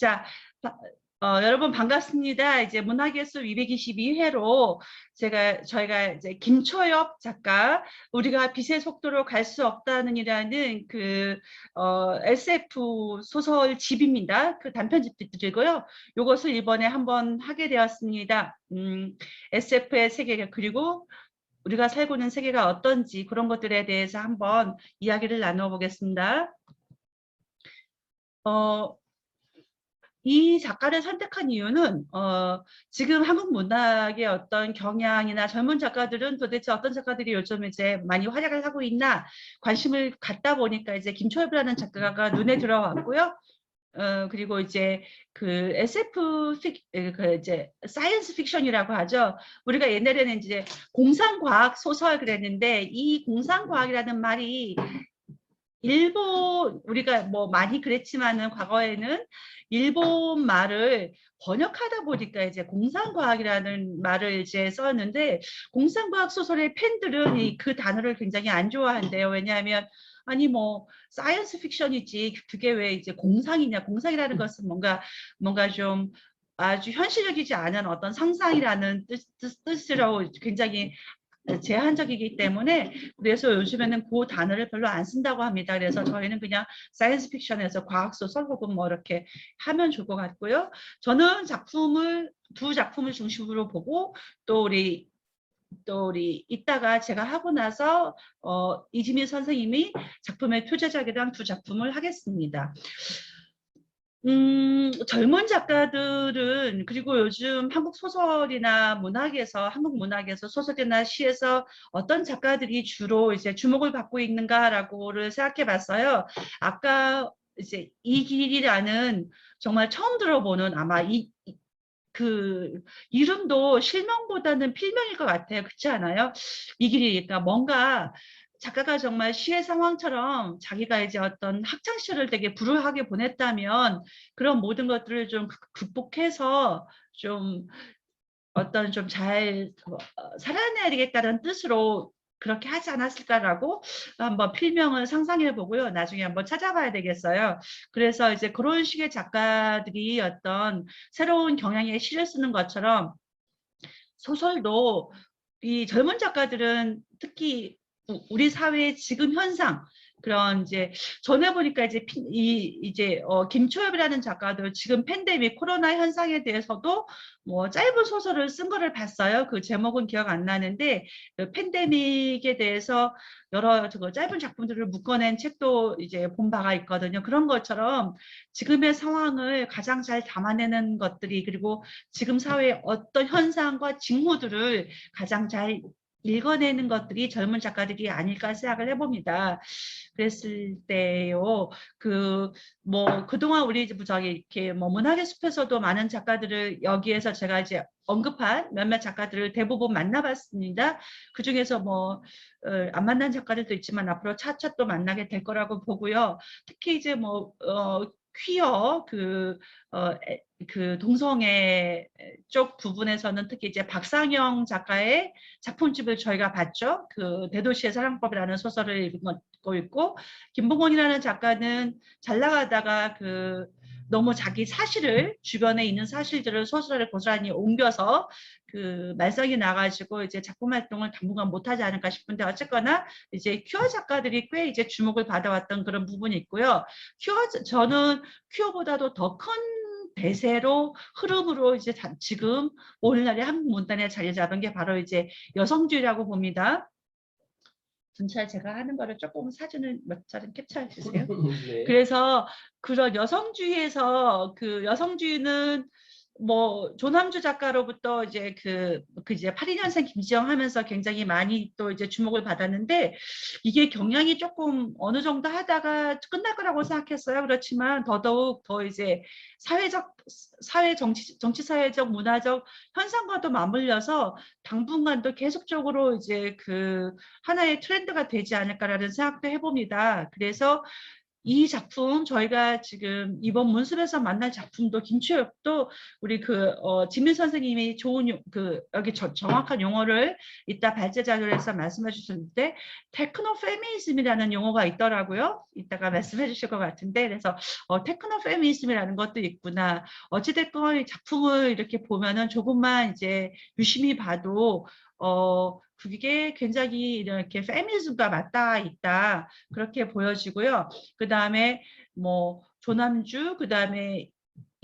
자, 여러분 반갑습니다. 이제 문학의 숲 222회로 저희가 이제 김초엽 작가, 우리가 빛의 속도로 갈 수 없다는이라는 SF 소설 집입니다. 그 단편집들이고요. 요것을 이번에 한번 하게 되었습니다. SF의 세계가, 그리고 우리가 살고 있는 세계가 어떤지 그런 것들에 대해서 한번 이야기를 나눠 보겠습니다. 이 작가를 선택한 이유는 지금 한국 문학의 어떤 경향이나 젊은 작가들은 도대체 어떤 작가들이 요즘 이제 많이 활약을 하고 있나 관심을 갖다 보니까 이제 김초엽이라는 작가가 눈에 들어왔고요. 그리고 이제 SF 이제 사이언스 픽션이라고 하죠. 우리가 옛날에는 이제 공상과학 소설 그랬는데, 이 공상과학이라는 말이 일본, 우리가 뭐 많이 그랬지만은 과거에는 일본 말을 번역하다 보니까 이제 공상과학이라는 말을 이제 썼는데, 공상과학 소설의 팬들은 그 단어를 굉장히 안 좋아한대요. 왜냐하면 아니 뭐 사이언스 픽션이지 그게 왜 이제 공상이냐, 공상이라는 것은 뭔가 좀 아주 현실적이지 않은 어떤 상상이라는 뜻으로 굉장히 제한적이기 때문에, 그래서 요즘에는 그 단어를 별로 안 쓴다고 합니다. 그래서 저희는 그냥 사이언스 픽션에서 과학소설 혹은 뭐 이렇게 하면 좋을 것 같고요. 저는 두 작품을 중심으로 보고, 또 우리 이따가 제가 하고 나서 이지민 선생님이 작품의 표제작이랑 두 작품을 하겠습니다. 젊은 작가들은, 그리고 요즘 한국 소설이나 문학에서, 한국 문학에서 소설이나 시에서 어떤 작가들이 주로 이제 주목을 받고 있는가라고를 생각해 봤어요. 아까 이제 이길이라는, 정말 처음 들어보는, 아마 이름도 실명보다는 필명일 것 같아요. 그렇지 않아요? 이길이니까 뭔가 작가가 정말 시의 상황처럼 자기가 이제 어떤 학창 시절을 되게 불우하게 보냈다면 그런 모든 것들을 좀 극복해서 좀 어떤 좀 잘 살아내야 되겠다는 뜻으로 그렇게 하지 않았을까라고 한번 필명을 상상해 보고요. 나중에 한번 찾아봐야 되겠어요. 그래서 이제 그런 식의 작가들이 어떤 새로운 경향의 시를 쓰는 것처럼, 소설도 이 젊은 작가들은 특히 우리 사회의 지금 현상, 그런 이제 전에 보니까 이제 김초엽이라는 작가도 지금 팬데믹 코로나 현상에 대해서도 뭐 짧은 소설을 쓴 거를 봤어요. 그 제목은 기억 안 나는데, 그 팬데믹에 대해서 여러 짧은 작품들을 묶어낸 책도 이제 본 바가 있거든요. 그런 것처럼 지금의 상황을 가장 잘 담아내는 것들이, 그리고 지금 사회의 어떤 현상과 징후들을 가장 잘 읽어내는 것들이 젊은 작가들이 아닐까 생각을 해봅니다. 그랬을 때요, 그동안 우리 이렇게 뭐 문학의 숲에서도 많은 작가들을, 여기에서 제가 이제 언급한 몇몇 작가들을 대부분 만나봤습니다. 그 중에서 뭐 안 만난 작가들도 있지만 앞으로 차차 또 만나게 될 거라고 보고요. 특히 이제 퀴어 동성애 쪽 부분에서는 특히 이제 박상영 작가의 작품집을 저희가 봤죠. 대도시의 사랑법이라는 소설을 읽고 있고, 김봉원이라는 작가는 잘 나가다가 너무 자기 사실을, 주변에 있는 사실들을 소설에 고스란히 옮겨서 말썽이 나가지고 이제 작품 활동을 당분간 못하지 않을까 싶은데, 어쨌거나 이제 큐어 작가들이 꽤 이제 주목을 받아왔던 그런 부분이 있고요. 저는 큐어보다도 더 큰 대세로, 흐름으로 이제 지금 오늘날의 한국 문단에 자리 잡은 게 바로 이제 여성주의라고 봅니다. 분차 제가 하는 거를 조금 사진을 몇 차례 캡처해 주세요. 네. 그래서 그런 여성주의에서, 여성주의는 뭐 조남주 작가로부터 이제 이제 82년생 김지영 하면서 굉장히 많이 또 이제 주목을 받았는데, 이게 경향이 조금 어느 정도 하다가 끝날 거라고 생각했어요. 그렇지만 더더욱 더 이제 정치 사회적 문화적 현상과도 맞물려서 당분간도 계속적으로 이제 하나의 트렌드가 되지 않을까라는 생각도 해봅니다. 그래서 이 작품 저희가 지금 이번 문습에서 만날 작품도 김치엽도 우리 지민 선생님이 좋은 여기 정확한 용어를 이따 발제 자료를 해서 말씀해 주실 때 테크노 페미니즘이라는 용어가 있더라고요. 이따가 말씀해 주실 것 같은데 그래서 테크노 페미니즘이라는 것도 있구나. 어찌됐건 이 작품을 이렇게 보면은 조금만 이제 유심히 봐도 그게 굉장히 이렇게 페미니즘과 맞닿아 있다. 그렇게 보여지고요. 그 다음에 뭐 조남주, 그 다음에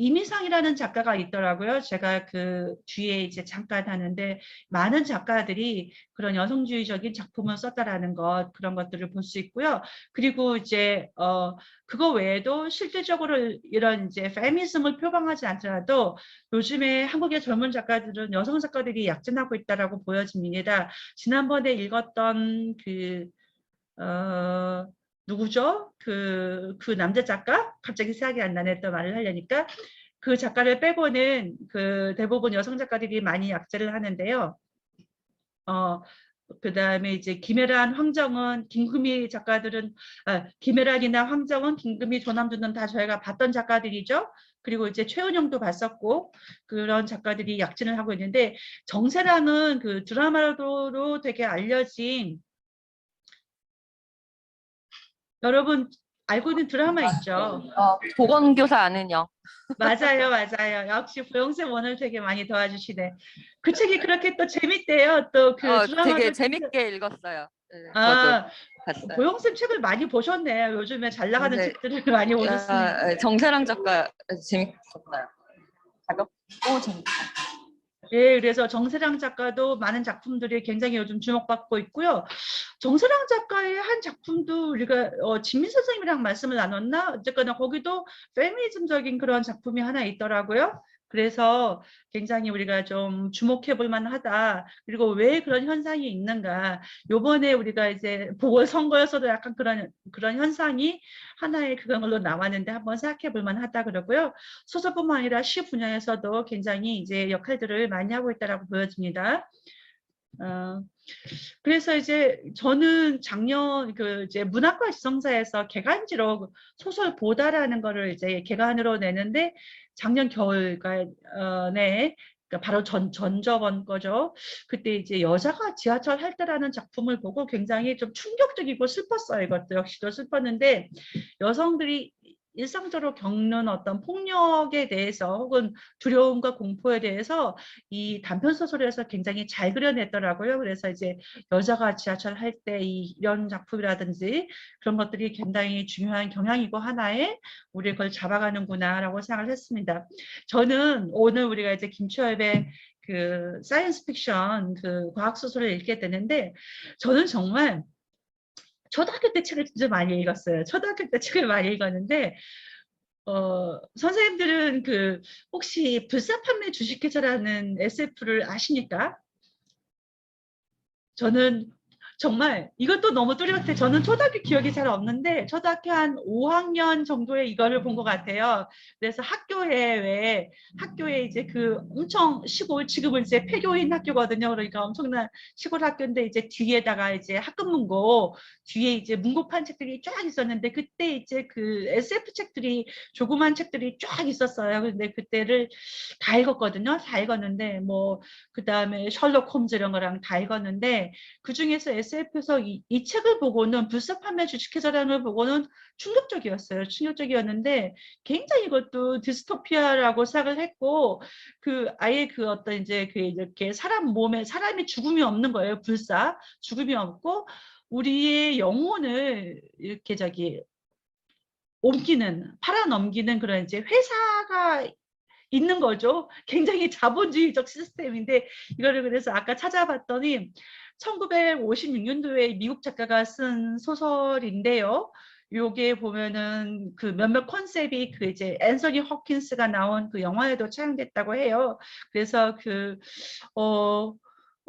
이미상이라는 작가가 있더라고요. 제가 그 뒤에 이제 잠깐 하는데 많은 작가들이 그런 여성주의적인 작품을 썼다라는 것 그런 것들을 볼 수 있고요. 그리고 이제 그거 외에도 실질적으로 이런 이제 페미니즘을 표방하지 않더라도 요즘에 한국의 젊은 작가들은 여성 작가들이 약진하고 있다라고 보여집니다. 지난번에 읽었던 어, 누구죠? 그 남자 작가? 갑자기 생각이 안 나네. 또 말을 하려니까. 그 작가를 빼고는 그 대부분 여성 작가들이 많이 약제를 하는데요. 그 다음에 이제 김혜란, 황정은, 김금희 작가들은, 김혜란이나 황정은, 김금희, 조남주는 다 저희가 봤던 작가들이죠. 그리고 이제 최은영도 봤었고, 그런 작가들이 약진을 하고 있는데, 정세랑은 그 드라마로 되게 알려진 여러분 알고 있는 드라마 있죠? 보건교사 아는 영. 맞아요, 맞아요. 역시 보영쌤 오늘 되게 많이 도와주시네. 그 책이 그렇게 또 재밌대요. 또 그 되게 드라마도 진짜. 재밌게 읽었어요. 네, 저도 아, 봤어요. 보영쌤 책을 많이 보셨네요. 요즘에 잘 나가는 근데 책들을 많이 보셨으니까. 정세랑 작가 재밌었어요. 가볍고 재밌고. 예, 그래서 정세랑 작가도 많은 작품들이 굉장히 요즘 주목받고 있고요. 정세랑 작가의 한 작품도 우리가 진미 선생님이랑 말씀을 나눴나? 어쨌거나 거기도 페미니즘적인 그런 작품이 하나 있더라고요. 그래서 굉장히 우리가 좀 주목해 볼 만하다. 그리고 왜 그런 현상이 있는가? 요번에 우리가 이제 보궐선거에서도 약간 그런 현상이 하나의 그걸로 나왔는데 한번 생각해 볼 만하다 그러고요. 소설뿐만 아니라 시 분야에서도 굉장히 이제 역할들을 많이 하고 있다라고 보여집니다. 어, 그래서 이제 저는 작년 이제 문학과 지성사에서 개간지로 소설 보다라는 거를 이제 개간으로 내는데 작년 겨울에 그러니까 바로 전저번 거죠. 그때 이제 여자가 지하철 할 때라는 작품을 보고 굉장히 좀 충격적이고 슬펐어요. 이것도 역시도 슬펐는데 여성들이 일상적으로 겪는 어떤 폭력에 대해서 혹은 두려움과 공포에 대해서 이 단편 소설에서 굉장히 잘 그려냈더라고요. 그래서 이제 여자가 지하철 할 때 이런 작품이라든지 그런 것들이 굉장히 중요한 경향이고 하나의 우리 그걸 잡아가는구나라고 생각을 했습니다. 저는 오늘 우리가 이제 김초엽의 그 사이언스 픽션 그 과학 소설을 읽게 되는데 저는 정말 초등학교 때 책을 진짜 많이 읽었어요. 초등학교 때 책을 많이 읽었는데 선생님들은 혹시 불사판매 주식회사라는 SF를 아십니까? 저는 정말 이것도 너무 뚜렷해. 저는 초등학교 기억이 잘 없는데 초등학교 한 5학년 정도에 이거를 본 것 같아요. 그래서 학교에 이제 엄청 시골 지금은 이제 폐교인 학교거든요. 그러니까 엄청난 시골 학교인데 이제 뒤에다가 이제 학급 문고 뒤에 이제 문고판 책들이 쫙 있었는데 그때 이제 SF 책들이 조그만 책들이 쫙 있었어요. 근데 그때를 다 읽었거든요. 다 읽었는데 뭐 그다음에 셜록 홈즈 이런 거랑 다 읽었는데 그 중에서 SF에서 이 책을 보고는 불사 판매 주식회사라는 걸 보고는 충격적이었어요. 충격적이었는데 굉장히 이것도 디스토피아라고 생각을 했고 아예 어떤 이제 이렇게 사람이 죽음이 없는 거예요. 죽음이 없고 우리의 영혼을 이렇게 팔아넘기는 그런 이제 회사가 있는 거죠. 굉장히 자본주의적 시스템인데 이거를 그래서 아까 찾아봤더니 1956년도에 미국 작가가 쓴 소설인데요. 요게 보면은 몇몇 컨셉이 이제 앤서니 허킨스가 나온 그 영화에도 차용됐다고 해요. 그래서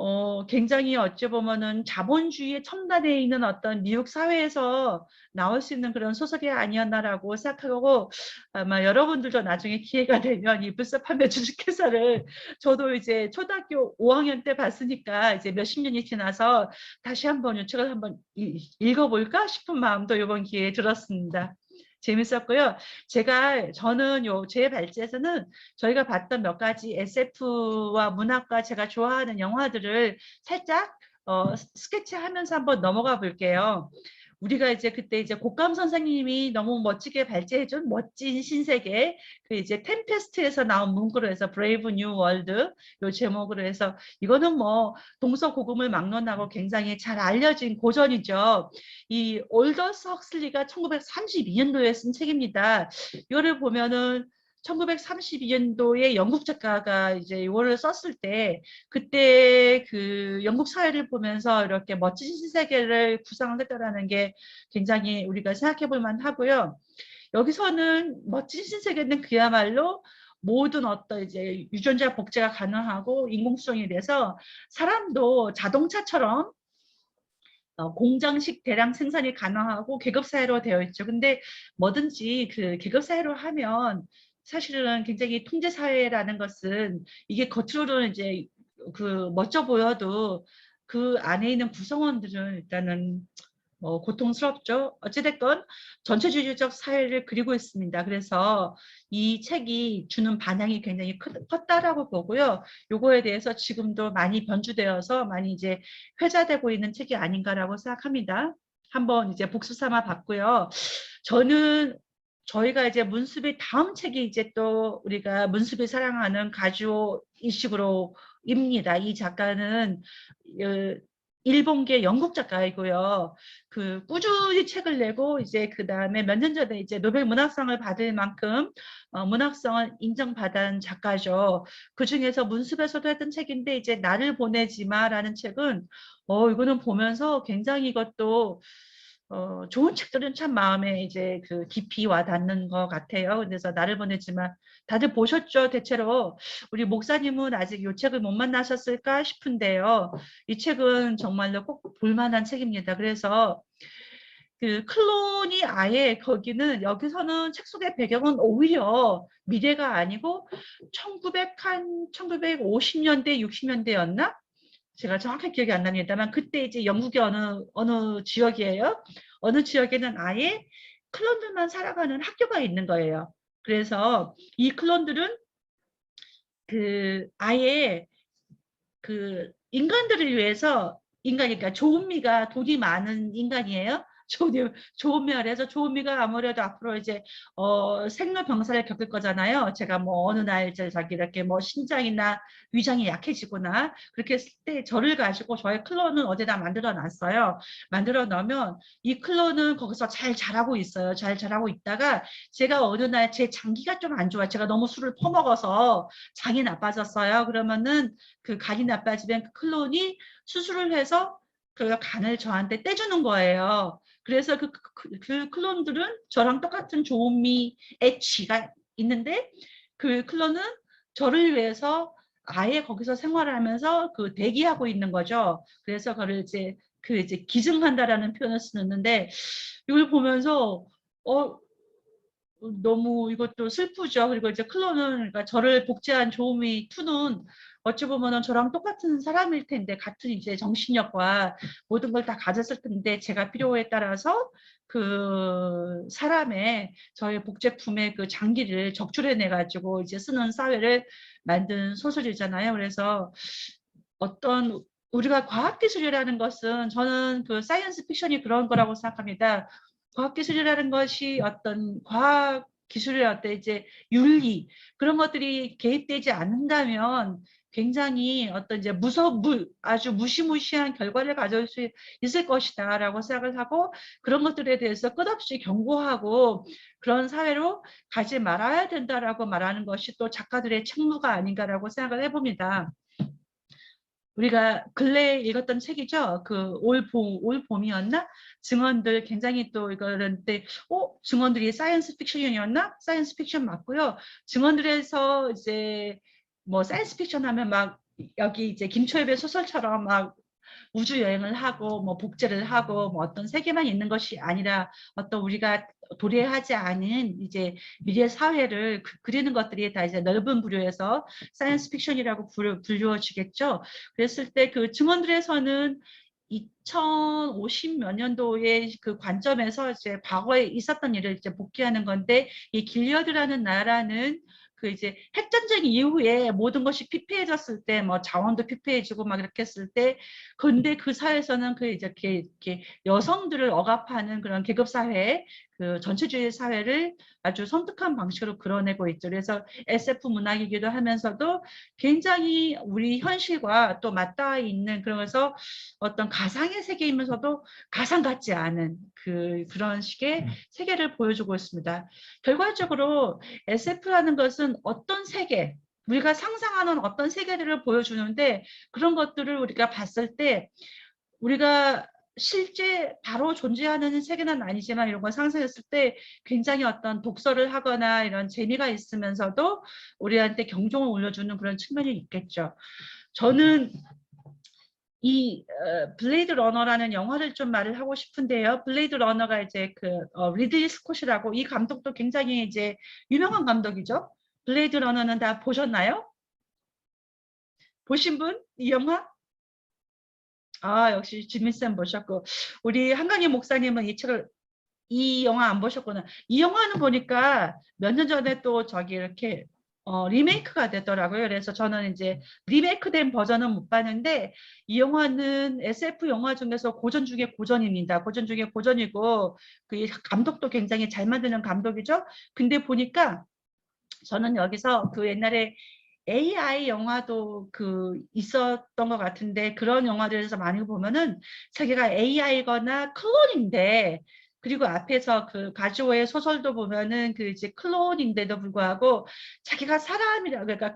어, 굉장히 어찌 보면은 자본주의의 첨단에 있는 어떤 미국 사회에서 나올 수 있는 그런 소설이 아니었나라고 생각하고 아마 여러분들도 나중에 기회가 되면 이 불사 판매 주식회사를 저도 이제 초등학교 5학년 때 봤으니까 이제 몇십 년이 지나서 다시 한번 이 책을 한번 읽어볼까 싶은 마음도 이번 기회에 들었습니다. 재밌었고요. 저는 제 발제에서는 저희가 봤던 몇 가지 SF와 문학과 제가 좋아하는 영화들을 살짝 스케치하면서 한번 넘어가 볼게요. 우리가 이제 그때 이제 곡감 선생님이 너무 멋지게 발제해준 멋진 신세계, 그 이제 템페스트에서 나온 문구로 해서 브레이브 뉴 월드 요 제목으로 해서 이거는 뭐 동서고금을 막론하고 굉장히 잘 알려진 고전이죠. 이 올더스 헉슬리가 1932년도에 쓴 책입니다. 이거를 보면은 1932년도에 영국 작가가 이제 이거를 썼을 때 그때 그 영국 사회를 보면서 이렇게 멋진 신세계를 구상을 했다라는 게 굉장히 우리가 생각해 볼 만하고요. 여기서는 멋진 신세계는 그야말로 모든 어떤 이제 유전자 복제가 가능하고 인공수정이 돼서 사람도 자동차처럼 공장식 대량 생산이 가능하고 계급사회로 되어 있죠. 근데 뭐든지 그 계급사회로 하면 사실은 굉장히 통제사회라는 것은 이게 겉으로는 이제 그 멋져 보여도 그 안에 있는 구성원들은 일단은 고통스럽죠. 어찌됐건 전체주의적 사회를 그리고 있습니다. 그래서 이 책이 주는 반향이 굉장히 컸다라고 보고요. 요거에 대해서 지금도 많이 변주되어서 많이 이제 회자되고 있는 책이 아닌가라고 생각합니다. 한번 이제 복습 삼아 봤고요. 저희가 이제 문수비 다음 책이 이제 또 우리가 문수비 사랑하는 가주오 이식으로입니다. 이 작가는 일본계 영국 작가이고요. 그 꾸준히 책을 내고 이제 그 다음에 몇 년 전에 이제 노벨 문학상을 받을 만큼 문학상을 인정받은 작가죠. 그 중에서 문숲에서도 했던 책인데 이제 나를 보내지 마라는 책은 이거는 보면서 굉장히 이것도 좋은 책들은 참 마음에 이제 그 깊이 와닿는 것 같아요. 그래서 나를 보내지만 다들 보셨죠? 대체로 우리 목사님은 아직 이 책을 못 만나셨을까 싶은데요. 이 책은 정말로 꼭 볼만한 책입니다. 그래서 그 클론이 아예 거기는 여기서는 책 속의 배경은 오히려 미래가 아니고 1950년대, 60년대였나? 제가 정확히 기억이 안 납니다만 그때 이제 영국의 어느 지역이에요. 어느 지역에는 아예 클론들만 살아가는 학교가 있는 거예요. 그래서 이 클론들은 그 아예 그 인간들을 위해서 그러니까 조은미가 돈이 많은 인간이에요. 조은미가 그래서 조은미가 아무래도 앞으로 이제 생로병사를 겪을 거잖아요. 제가 뭐 어느 날 자기 이렇게 뭐 신장이나 위장이 약해지거나 그렇게 했을 때 저를 가지고 저의 클론은 어디다 만들어 놨어요. 만들어 놓으면 이 클론은 거기서 잘 자라고 있어요. 잘 자라고 있다가 제가 어느 날 제 장기가 좀 안 좋아. 제가 너무 술을 퍼먹어서 장이 나빠졌어요. 그러면은 그 간이 나빠지면 그 클론이 수술을 해서 그 간을 저한테 떼주는 거예요. 그래서 그 클론들은 저랑 똑같은 조미의 쥐가 있는데 그 클론은 저를 위해서 아예 거기서 생활을 하면서 그 대기하고 있는 거죠. 그래서 그걸 이제 기증한다라는 표현을 쓰는데 이걸 보면서 너무 이것도 슬프죠. 그리고 이제 클론은 그러니까 저를 복제한 조미 2는 어찌 보면은 저랑 똑같은 사람일 텐데 같은 이제 정신력과 모든 걸 다 가졌을 텐데 제가 필요에 따라서 그 사람의 저의 복제품의 그 장기를 적출해내 가지고 이제 쓰는 사회를 만든 소설이잖아요. 그래서 어떤 우리가 과학기술이라는 것은 저는 그 사이언스 픽션이 그런 거라고 생각합니다. 과학기술이라는 것이 어떤 과학기술의 어떤 이제 윤리 그런 것들이 개입되지 않는다면 굉장히 어떤 이제 아주 무시무시한 결과를 가져올 수 있을 것이다라고 생각을 하고 그런 것들에 대해서 끝없이 경고하고 그런 사회로 가지 말아야 된다라고 말하는 것이 또 작가들의 책무가 아닌가라고 생각을 해봅니다. 우리가 근래에 읽었던 책이죠. 그 올 봄이었나? 증언들 굉장히 또 이거는 때 증언들이 사이언스 픽션이었나? 사이언스 픽션 맞고요. 증언들에서 이제 뭐 사이언스 픽션 하면 막 여기 이제 김초엽의 소설처럼 막 우주 여행을 하고 뭐 복제를 하고 뭐 어떤 세계만 있는 것이 아니라 어떤 우리가 도래하지 않은 이제 미래 사회를 그리는 것들이 다 이제 넓은 부류에서 사이언스 픽션이라고 분류어지겠죠. 그랬을 때 그 증언들에서는 2050 몇 년도의 그 관점에서 이제 과거에 있었던 일을 이제 복귀하는 건데, 이 길리어드라는 나라는 그 이제 핵전쟁 이후에 모든 것이 피폐해졌을 때, 뭐 자원도 피폐해지고 막 이렇게 했을 때, 근데 그 사회에서는 그 이제 이렇게 여성들을 억압하는 그런 계급 사회, 그 전체주의 사회를 아주 섬뜩한 방식으로 그려내고 있죠. 그래서 SF 문학이기도 하면서도 굉장히 우리 현실과 또 맞닿아 있는, 그러면서 어떤 가상의 세계이면서도 가상 같지 않은 그런 식의 세계를 보여주고 있습니다. 결과적으로 SF라는 것은 어떤 세계, 우리가 상상하는 어떤 세계들을 보여주는데, 그런 것들을 우리가 봤을 때 우리가 실제 바로 존재하는 세계는 아니지만 이런 걸 상상했을 때 굉장히 어떤 독서를 하거나 이런 재미가 있으면서도 우리한테 경종을 울려주는 그런 측면이 있겠죠. 저는 이 블레이드 러너라는 영화를 좀 말을 하고 싶은데요. 블레이드 러너가 이제 그 리들리 스콧이라고, 이 감독도 굉장히 이제 유명한 감독이죠. 블레이드 러너는 다 보셨나요? 보신 분? 이 영화? 아, 역시 지민쌤 보셨고, 우리 한강희 목사님은 이 영화 안 보셨구나. 이 영화는 보니까 몇 년 전에 또 저기 이렇게 리메이크가 됐더라고요. 그래서 저는 이제 리메이크된 버전은 못 봤는데, 이 영화는 SF 영화 중에서 고전 중에 고전입니다. 고전 중에 고전이고, 그 감독도 굉장히 잘 만드는 감독이죠. 근데 보니까 저는 여기서 그 옛날에 AI 영화도 그 있었던 것 같은데, 그런 영화들에서 많이 보면은 자기가 AI거나 클론인데, 그리고 앞에서 그 가즈오의 소설도 보면은 그 이제 클론인데도 불구하고 자기가 사람이라, 그러니까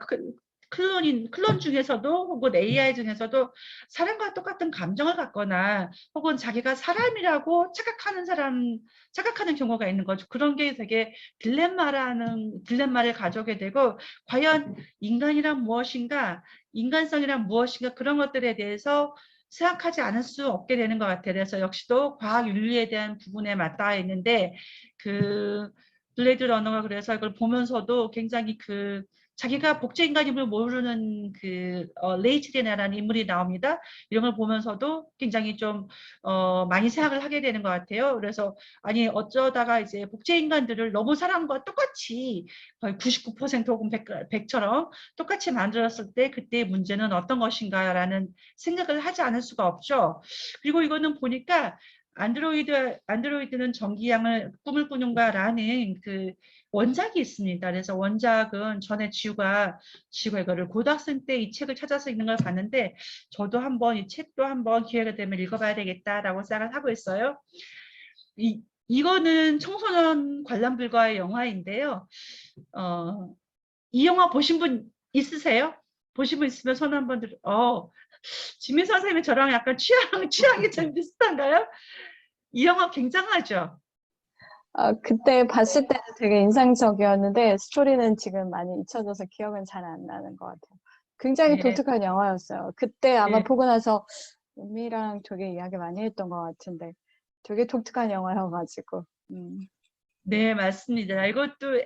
클론 중에서도 혹은 AI 중에서도 사람과 똑같은 감정을 갖거나 혹은 자기가 사람이라고 착각하는 경우가 있는 거죠. 그런 게 되게 딜레마를 가져오게 되고, 과연 인간이란 무엇인가, 인간성이란 무엇인가, 그런 것들에 대해서 생각하지 않을 수 없게 되는 것 같아요. 그래서 역시도 과학 윤리에 대한 부분에 맞닿아 있는데, 그 블레이드 러너가 그래서 이걸 보면서도 굉장히 자기가 복제인간임을 모르는 레이첼이라는 인물이 나옵니다. 이런 걸 보면서도 굉장히 좀 많이 생각을 하게 되는 것 같아요. 그래서 아니 어쩌다가 이제 복제인간들을 너무 사람과 똑같이 거의 99% 혹은 100처럼 똑같이 만들었을 때 그때의 문제는 어떤 것인가라는 생각을 하지 않을 수가 없죠. 그리고 이거는 보니까 안드로이드는 전기양을 꿈을 꾸는가라는 그 원작이 있습니다. 그래서 원작은 전에 지우가 이거를 고등학생 때 이 책을 찾아서 읽는 걸 봤는데, 저도 한번 이 책도 한번 기회가 되면 읽어봐야 되겠다라고 생각을 하고 있어요. 이거는 청소년 관람 불가의 영화인데요. 이 영화 보신 분 있으세요? 보신 분 있으면 손 한번 들어. 지민 선생님이 저랑 약간 취향이 좀 비슷한가요? 이 영화 굉장하죠? 그때 봤을 때는 되게 인상적이었는데 스토리는 지금 많이 잊혀져서 기억은 잘 안 나는 것 같아요. 굉장히 네, 독특한 영화였어요. 그때 아마 네. 보고 나서 은미랑 되게 이야기 많이 했던 것 같은데 되게 독특한 영화여가지고. 네, 맞습니다. 이것도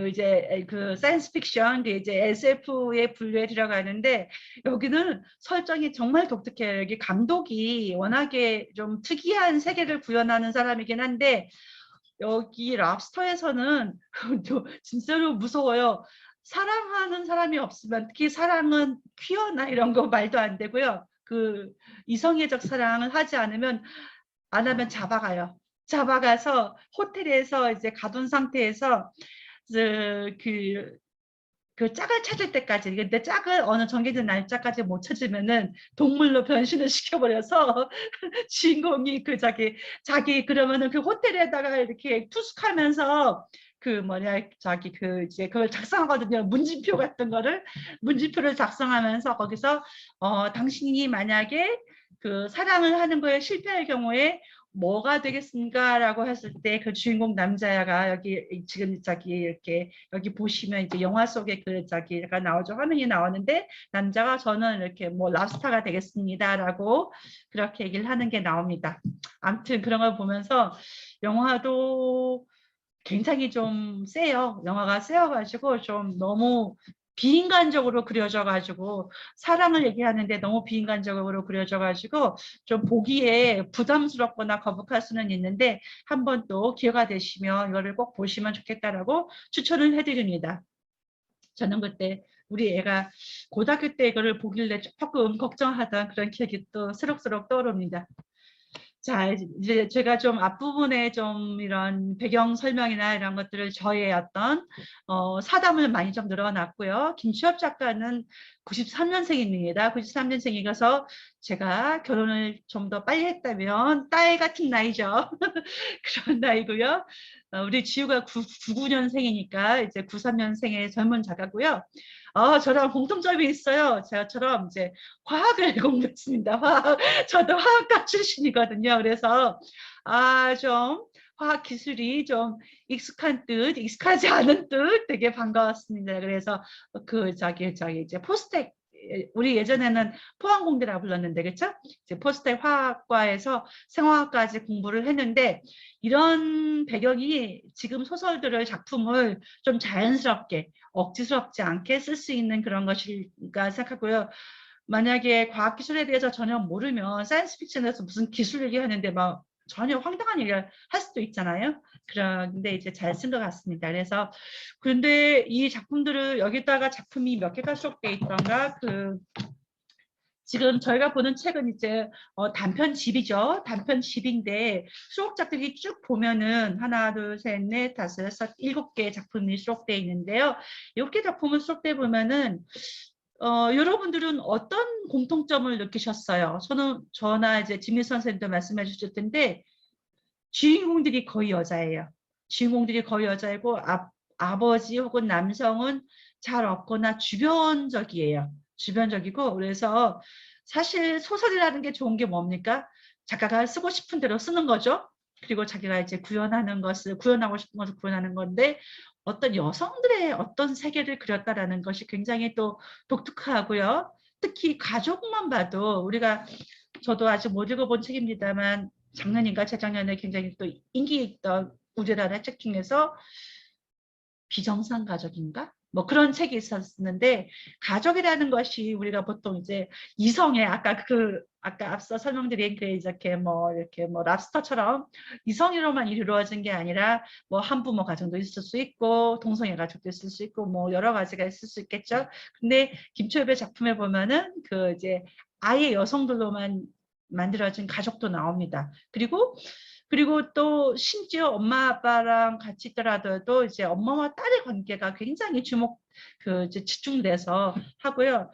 이제 사이언스 픽션, 이제 SF의 분류에 들어가는데, 여기는 설정이 정말 독특해요. 여기 감독이 워낙에 좀 특이한 세계를 구현하는 사람이긴 한데, 여기 랍스터에서는 진짜로 무서워요. 사랑하는 사람이 없으면, 특히 사랑은 퀴어나 이런 거 말도 안 되고요. 이성애적 사랑을 하지 않으면, 안 하면 잡아가요. 잡아가서 호텔에서 이제 가둔 상태에서 짝을 찾을 때까지, 근데 짝을 어느 정해진 날짜까지 못 찾으면은 동물로 변신을 시켜버려서 주인공이 그러면은 그 호텔에다가 이렇게 투숙하면서 이제 그걸 작성하거든요. 문진표를 작성하면서 거기서 당신이 만약에 사랑을 하는 거에 실패할 경우에 뭐가 되겠습니까라고 했을 때 그 주인공 남자가 지금 이렇게 여기 보시면 이제 영화 속에 가 나오죠. 화면이 나오는데, 남자가 저는 이렇게 뭐 랍스타가 되겠습니다라고 그렇게 얘기를 하는 게 나옵니다. 아무튼 그런 걸 보면서 영화도 굉장히 좀 세요. 영화가 세여가지고 좀 너무 비인간적으로 그려져가지고 사랑을 얘기하는데 너무 비인간적으로 그려져가지고 좀 보기에 부담스럽거나 거북할 수는 있는데 한번 또 기회가 되시면 이거를 꼭 보시면 좋겠다라고 추천을 해드립니다. 저는 그때 우리 애가 고등학교 때 이거를 보길래 조금 걱정하던 그런 기억이 또 새록새록 떠오릅니다. 자, 이제 제가 좀 앞부분에 좀 이런 배경 설명이나 이런 것들을 저의 어떤 사담을 많이 좀 늘어놨고요. 김치엽 작가는 93년생입니다. 93년생이라서 제가 결혼을 좀 더 빨리 했다면 딸 같은 나이죠. 그런 나이고요. 우리 지우가 99년생이니까 이제 93년생의 젊은 작가고요. 저랑 공통점이 있어요. 저처럼 이제 화학을 공부했습니다. 화학. 저도 화학과 출신이거든요. 그래서 좀 화학 기술이 좀 익숙한 듯, 익숙하지 않은 듯 되게 반가웠습니다. 그래서 저기 이제 포스텍 우리 예전에는 포항공대라 불렀는데 그렇죠? 이제 포스텍 화학과에서 생화학까지 공부를 했는데 이런 배경이 지금 소설들을 작품을 좀 자연스럽게 억지스럽지 않게 쓸 수 있는 그런 것일까 생각하고요. 만약에 과학기술에 대해서 전혀 모르면 사이언스 픽션에서 무슨 기술 얘기하는데 막 전혀 황당한 얘기를 할 수도 있잖아요. 그런데 이제 잘 쓴 것 같습니다. 그래서 그런데 이 작품들을 여기다가 작품이 몇 개가 수록돼 있던가 지금 저희가 보는 책은 이제 단편집이죠. 단편집인데 수록작들이 쭉 보면은 하나, 둘, 셋, 넷, 다섯, 여섯, 7개의 작품이 수록돼 있는데요. 7개 작품을 수록돼 보면은 여러분들은 어떤 공통점을 느끼셨어요? 저나 이제 지민 선생님도 말씀해 주실 텐데 주인공들이 거의 여자예요. 주인공들이 거의 여자이고 아버지 혹은 남성은 잘 없거나 주변적이에요. 주변적이고 그래서 사실 소설이라는 게 좋은 게 뭡니까? 작가가 쓰고 싶은 대로 쓰는 거죠. 그리고 자기가 이제 구현하고 싶은 것을 구현하는 건데 어떤 여성들의 어떤 세계를 그렸다라는 것이 굉장히 또 독특하고요. 특히 가족만 봐도 저도 아직 못 읽어본 책입니다만 작년인가 재작년에 굉장히 또 인기 있던 우리나라 책 중에서 비정상 가족인가? 뭐 그런 책이 있었는데 가족이라는 것이 우리가 보통 이제 이성의 아까 앞서 설명드린 이렇게 뭐 랍스터처럼 이성으로만 이루어진 게 아니라 뭐 한부모 가정도 있을 수 있고 동성애 가족도 있을 수 있고 뭐 여러 가지가 있을 수 있겠죠. 근데 김초엽의 작품에 보면은 이제 아예 여성들로만 만들어진 가족도 나옵니다. 그리고 또 심지어 엄마 아빠랑 같이 있더라도 이제 엄마와 딸의 관계가 굉장히 이제 집중돼서 하고요.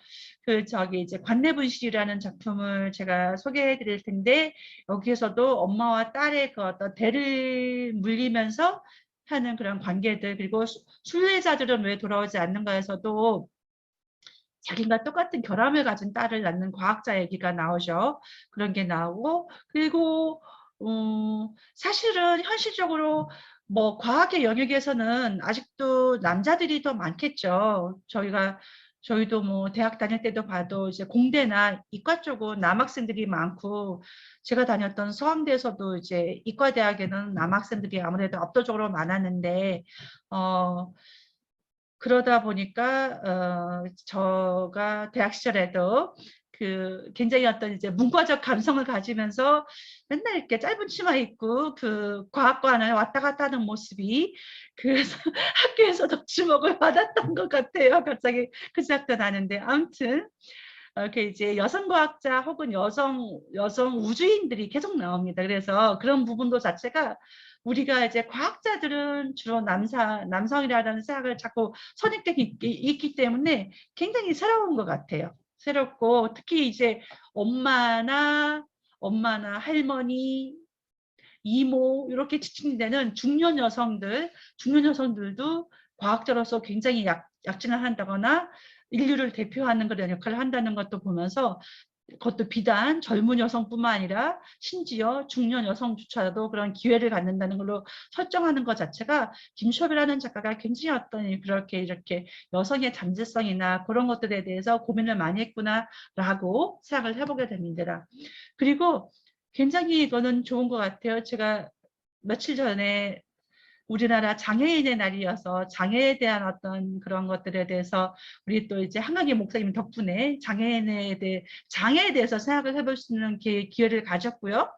이제 관내분실이라는 작품을 제가 소개해 드릴 텐데 여기에서도 엄마와 딸의 어떤 대를 물리면서 하는 그런 관계들 그리고 순례자들은 왜 돌아오지 않는가에서도 자기가 똑같은 결함을 가진 딸을 낳는 과학자 얘기가 나오죠. 그런 게 나오고 그리고 사실은 현실적으로 뭐 과학의 영역에서는 아직도 남자들이 더 많겠죠. 저희도 뭐 대학 다닐 때도 봐도 이제 공대나 이과 쪽은 남학생들이 많고 제가 다녔던 서강대에서도 이제 이과대학에는 남학생들이 아무래도 압도적으로 많았는데 그러다 보니까 저가 대학 시절에도 굉장히 어떤 이제 문과적 감성을 가지면서 맨날 이렇게 짧은 치마 입고 과학관을 왔다 갔다 하는 모습이 그래서 학교에서도 주목을 받았던 것 같아요. 갑자기 그 생각도 나는데 아무튼 이제 여성 과학자 혹은 여성 우주인들이 계속 나옵니다. 그래서 그런 부분도 자체가 우리가 이제 과학자들은 주로 남성이라는 생각을 자꾸 선입견이 있기 때문에 굉장히 새로운 것 같아요. 새롭고 특히 이제 엄마나 할머니, 이모 이렇게 지칭되는 중년 여성들도 과학자로서 굉장히 약진을 한다거나 인류를 대표하는 그런 역할을 한다는 것도 보면서 그것도 비단 젊은 여성뿐만 아니라 심지어 중년 여성조차도 그런 기회를 갖는다는 걸로 설정하는 것 자체가 김쇼비라는 작가가 굉장히 어떤 이렇게 여성의 잠재성이나 그런 것들에 대해서 고민을 많이 했구나라고 생각을 해보게 됩니다. 그리고 굉장히 이거는 좋은 것 같아요. 제가 며칠 전에 우리나라 장애인의 날이어서 장애에 대한 어떤 그런 것들에 대해서 우리 또 이제 한강희 목사님 덕분에 장애에 대해서 생각을 해볼 수 있는 기회를 가졌고요.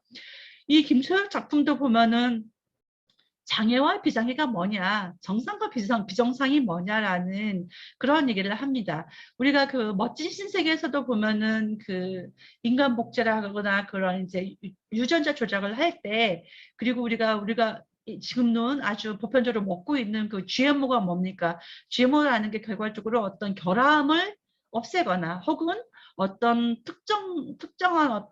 이 김초엽 작품도 보면은 장애와 비장애가 뭐냐, 정상과 비정상이 뭐냐라는 그런 얘기를 합니다. 우리가 그 멋진 신세계에서도 보면은 그 인간 복제라거나 그런 이제 유전자 조작을 할 때, 그리고 우리가 지금은 아주 보편적으로 먹고 있는 그 GMO가 뭡니까? GMO라는 게 결과적으로 어떤 결함을 없애거나 혹은 어떤 특정한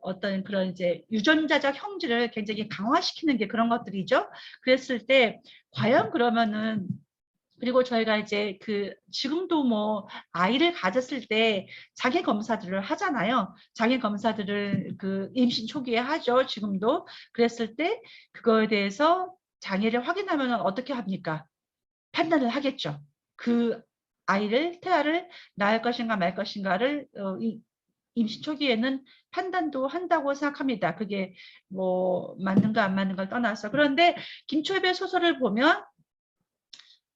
어떤 그런 이제 유전자적 형질을 굉장히 강화시키는 게 그런 것들이죠. 그랬을 때 과연 그러면은, 그리고 저희가 이제 그 지금도 뭐 아이를 가졌을 때 장애 검사들을 하잖아요. 장애 검사들을 그 임신 초기에 하죠. 지금도. 그랬을 때 그거에 대해서 장애를 확인하면 어떻게 합니까? 판단을 하겠죠. 그 태아를 낳을 것인가 말 것인가를 임신 초기에는 판단도 한다고 생각합니다. 그게 뭐 맞는가 안 맞는가를 떠나서. 그런데 김초엽의 소설을 보면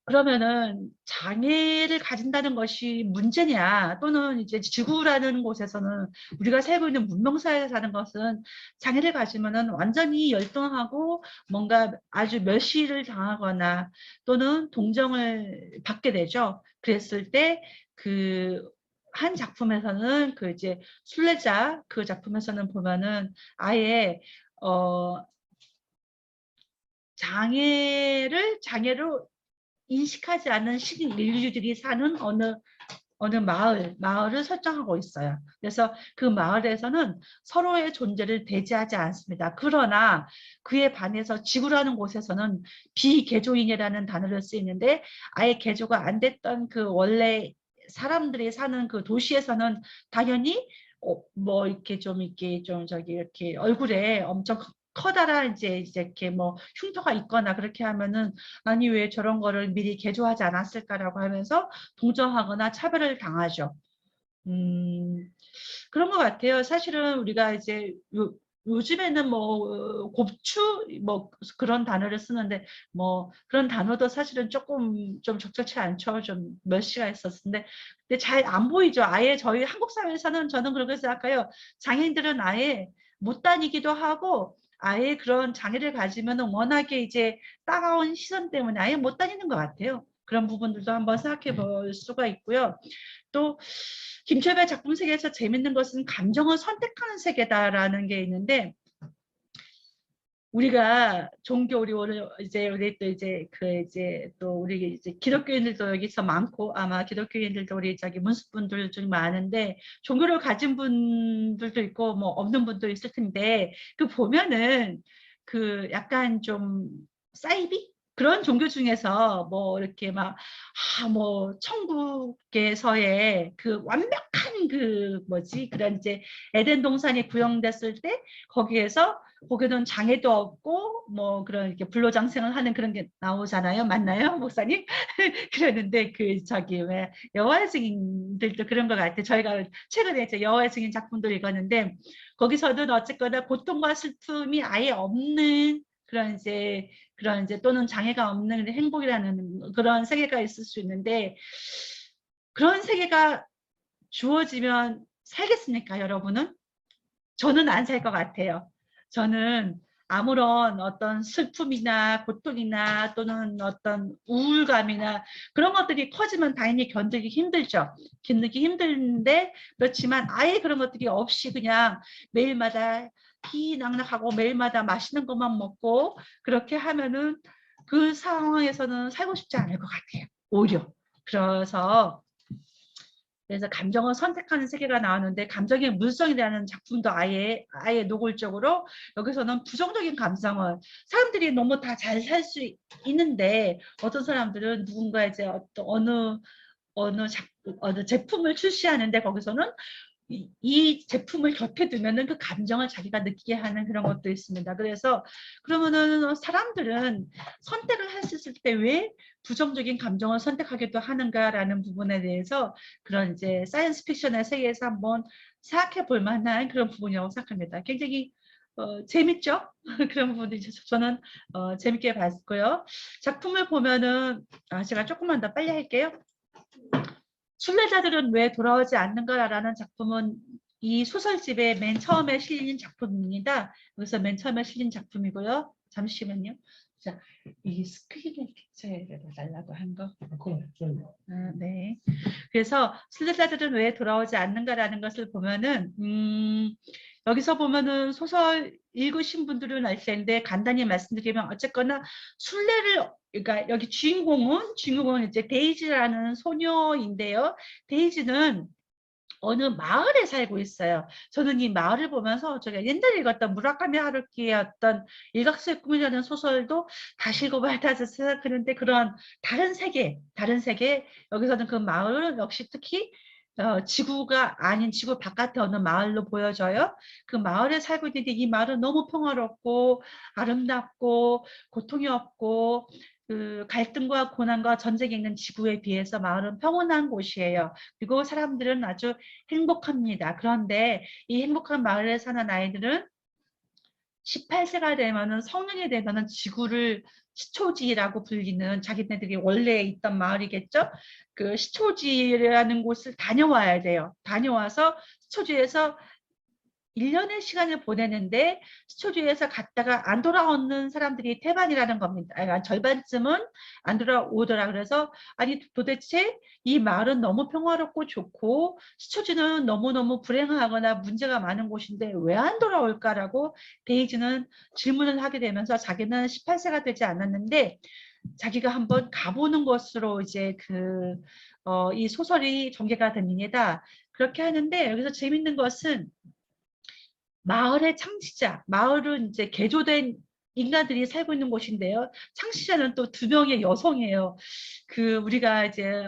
그러면은 장애를 가진다는 것이 문제냐, 또는 이제 지구라는 곳에서는, 우리가 살고 있는 문명사회에 사는 것은 장애를 가지면은 완전히 열등하고 뭔가 아주 멸시를 당하거나 또는 동정을 받게 되죠. 그랬을 때 그 한 작품에서는 그 이제 순례자 그 작품에서는 보면은 아예 장애로 인식하지 않는 식인인류들이 사는 어느 마을을 설정하고 있어요. 그래서 그 마을에서는 서로의 존재를 배제하지 않습니다. 그러나 그에 반해서 지구라는 곳에서는 비개조인이라는 단어를 쓰이는데, 아예 개조가 안 됐던 그 원래 사람들이 사는 그 도시에서는 당연히 뭐 이렇게 이렇게 얼굴에 엄청 커다란 이제 이렇게 뭐 흉터가 있거나 그렇게 하면은, 아니 왜 저런 거를 미리 개조하지 않았을까라고 하면서 동정하거나 차별을 당하죠. 그런 것 같아요. 사실은 우리가 이제 요즘에는 뭐 곱추 뭐 그런 단어를 쓰는데, 뭐 그런 단어도 사실은 조금 좀 적절치 않죠. 좀 멸시가 있었는데, 근데 잘 안 보이죠. 아예 저희 한국 사회에서는 저는 그렇게 생각해요. 장애인들은 아예 못 다니기도 하고, 아예 그런 장애를 가지면 워낙에 이제 따가운 시선 때문에 아예 못 다니는 것 같아요. 그런 부분들도 한번 생각해 볼 수가 있고요. 또 김철배 작품 세계에서 재밌는 것은 감정을 선택하는 세계다라는 게 있는데, 우리가 종교 우리 기독교인들도 여기서 많고, 아마 기독교인들도 우리 문수분들 중 많은데 종교를 가진 분들도 있고 뭐 없는 분도 있을 텐데, 그 보면은 그 약간 좀 사이비 그런 종교 중에서 뭐 이렇게 뭐 천국에서의 그 완벽한 그 뭐지 그런 이제 에덴 동산이 구형됐을 때 거기는 장애도 없고 뭐 그런 이렇게 불로장생을 하는 그런 게 나오잖아요. 맞나요, 목사님? 그랬는데 왜 여호와의 증인들도 그런 것 같아요. 저희가 최근에 이제 여호와의 증인 작품들 읽었는데, 거기서는 어쨌거나 고통과 슬픔이 아예 없는 그런 이제 또는 장애가 없는 행복이라는 그런 세계가 있을 수 있는데, 그런 세계가 주어지면 살겠습니까, 여러분은? 저는 안 살 것 같아요. 저는 아무런 어떤 슬픔이나 고통이나 또는 어떤 우울감이나 그런 것들이 커지면 당연히 견디기 힘들죠. 견디기 힘든데, 그렇지만 아예 그런 것들이 없이 그냥 매일마다 희낙낙하고 매일마다 맛있는 것만 먹고 그렇게 하면은 그 상황에서는 살고 싶지 않을 것 같아요. 오히려. 그래서 감정을 선택하는 세계가 나오는데, 감정의 물성이라는 작품도 아예 노골적으로 여기서는 부정적인 감성을, 사람들이 너무 다 잘 살 수 있는데 어떤 사람들은 누군가 이제 어느 제품을 출시하는데, 거기서는 이 제품을 곁에 두면은 그 감정을 자기가 느끼게 하는 그런 것도 있습니다. 그래서 그러면은 사람들은 선택을 했을 때 왜 부정적인 감정을 선택하기도 하는가라는 부분에 대해서 그런 이제 사이언스 픽션의 세계에서 한번 생각해 볼 만한 그런 부분이라고 생각합니다. 굉장히 재밌죠? 그런 부분들이 저는 재밌게 봤고요. 작품을 보면은 제가 조금만 더 빨리 할게요. 순례자들은 왜 돌아오지 않는가라는 작품은 이 소설집의 맨 처음에 실린 작품입니다. 그래서 맨 처음에 실린 작품이고요. 잠시만요. 자, 이 스크린을 캡처해달라고 한 거. 네. 그래서 순례자들은 왜 돌아오지 않는가라는 것을 보면은 여기서 보면은 소설 읽으신 분들은 알 텐데 간단히 말씀드리면 어쨌거나 순례를 그러니까 여기 주인공은 이제 데이지라는 소녀인데요. 데이지는 어느 마을에 살고 있어요. 저는 이 마을을 보면서 제가 옛날에 읽었던 무라카미 하루키의 어떤 일각수의 꿈이라는 소설도 다시 읽어봐야 생각하는데 그런 다른 세계 여기서는 그 마을은 역시 특히 지구가 아닌 지구 바깥의 어느 마을로 보여져요. 그 마을에 살고 있는데 이 마을은 너무 평화롭고 아름답고 고통이 없고 그 갈등과 고난과 전쟁이 있는 지구에 비해서 마을은 평온한 곳이에요. 그리고 사람들은 아주 행복합니다. 그런데 이 행복한 마을에 사는 아이들은 18세가 되면은 성년이 되면은 지구를 시초지라고 불리는 자기네들이 원래 있던 마을이겠죠. 그 시초지라는 곳을 다녀와야 돼요. 다녀와서 시초지에서 1년의 시간을 보내는데 시초지에서 갔다가 안 돌아오는 사람들이 태반이라는 겁니다. 그러니까 절반쯤은 안 돌아오더라. 그래서 아니 도대체 이 마을은 너무 평화롭고 좋고 시초지는 너무너무 불행하거나 문제가 많은 곳인데 왜 안 돌아올까라고 데이지는 질문을 하게 되면서 자기는 18세가 되지 않았는데 자기가 한번 가보는 것으로 이제 이 소설이 전개가 됩니다. 그렇게 하는데 여기서 재밌는 것은 마을의 창시자, 마을은 이제 개조된 인간들이 살고 있는 곳인데요. 창시자는 또 2명의 여성이에요. 우리가 이제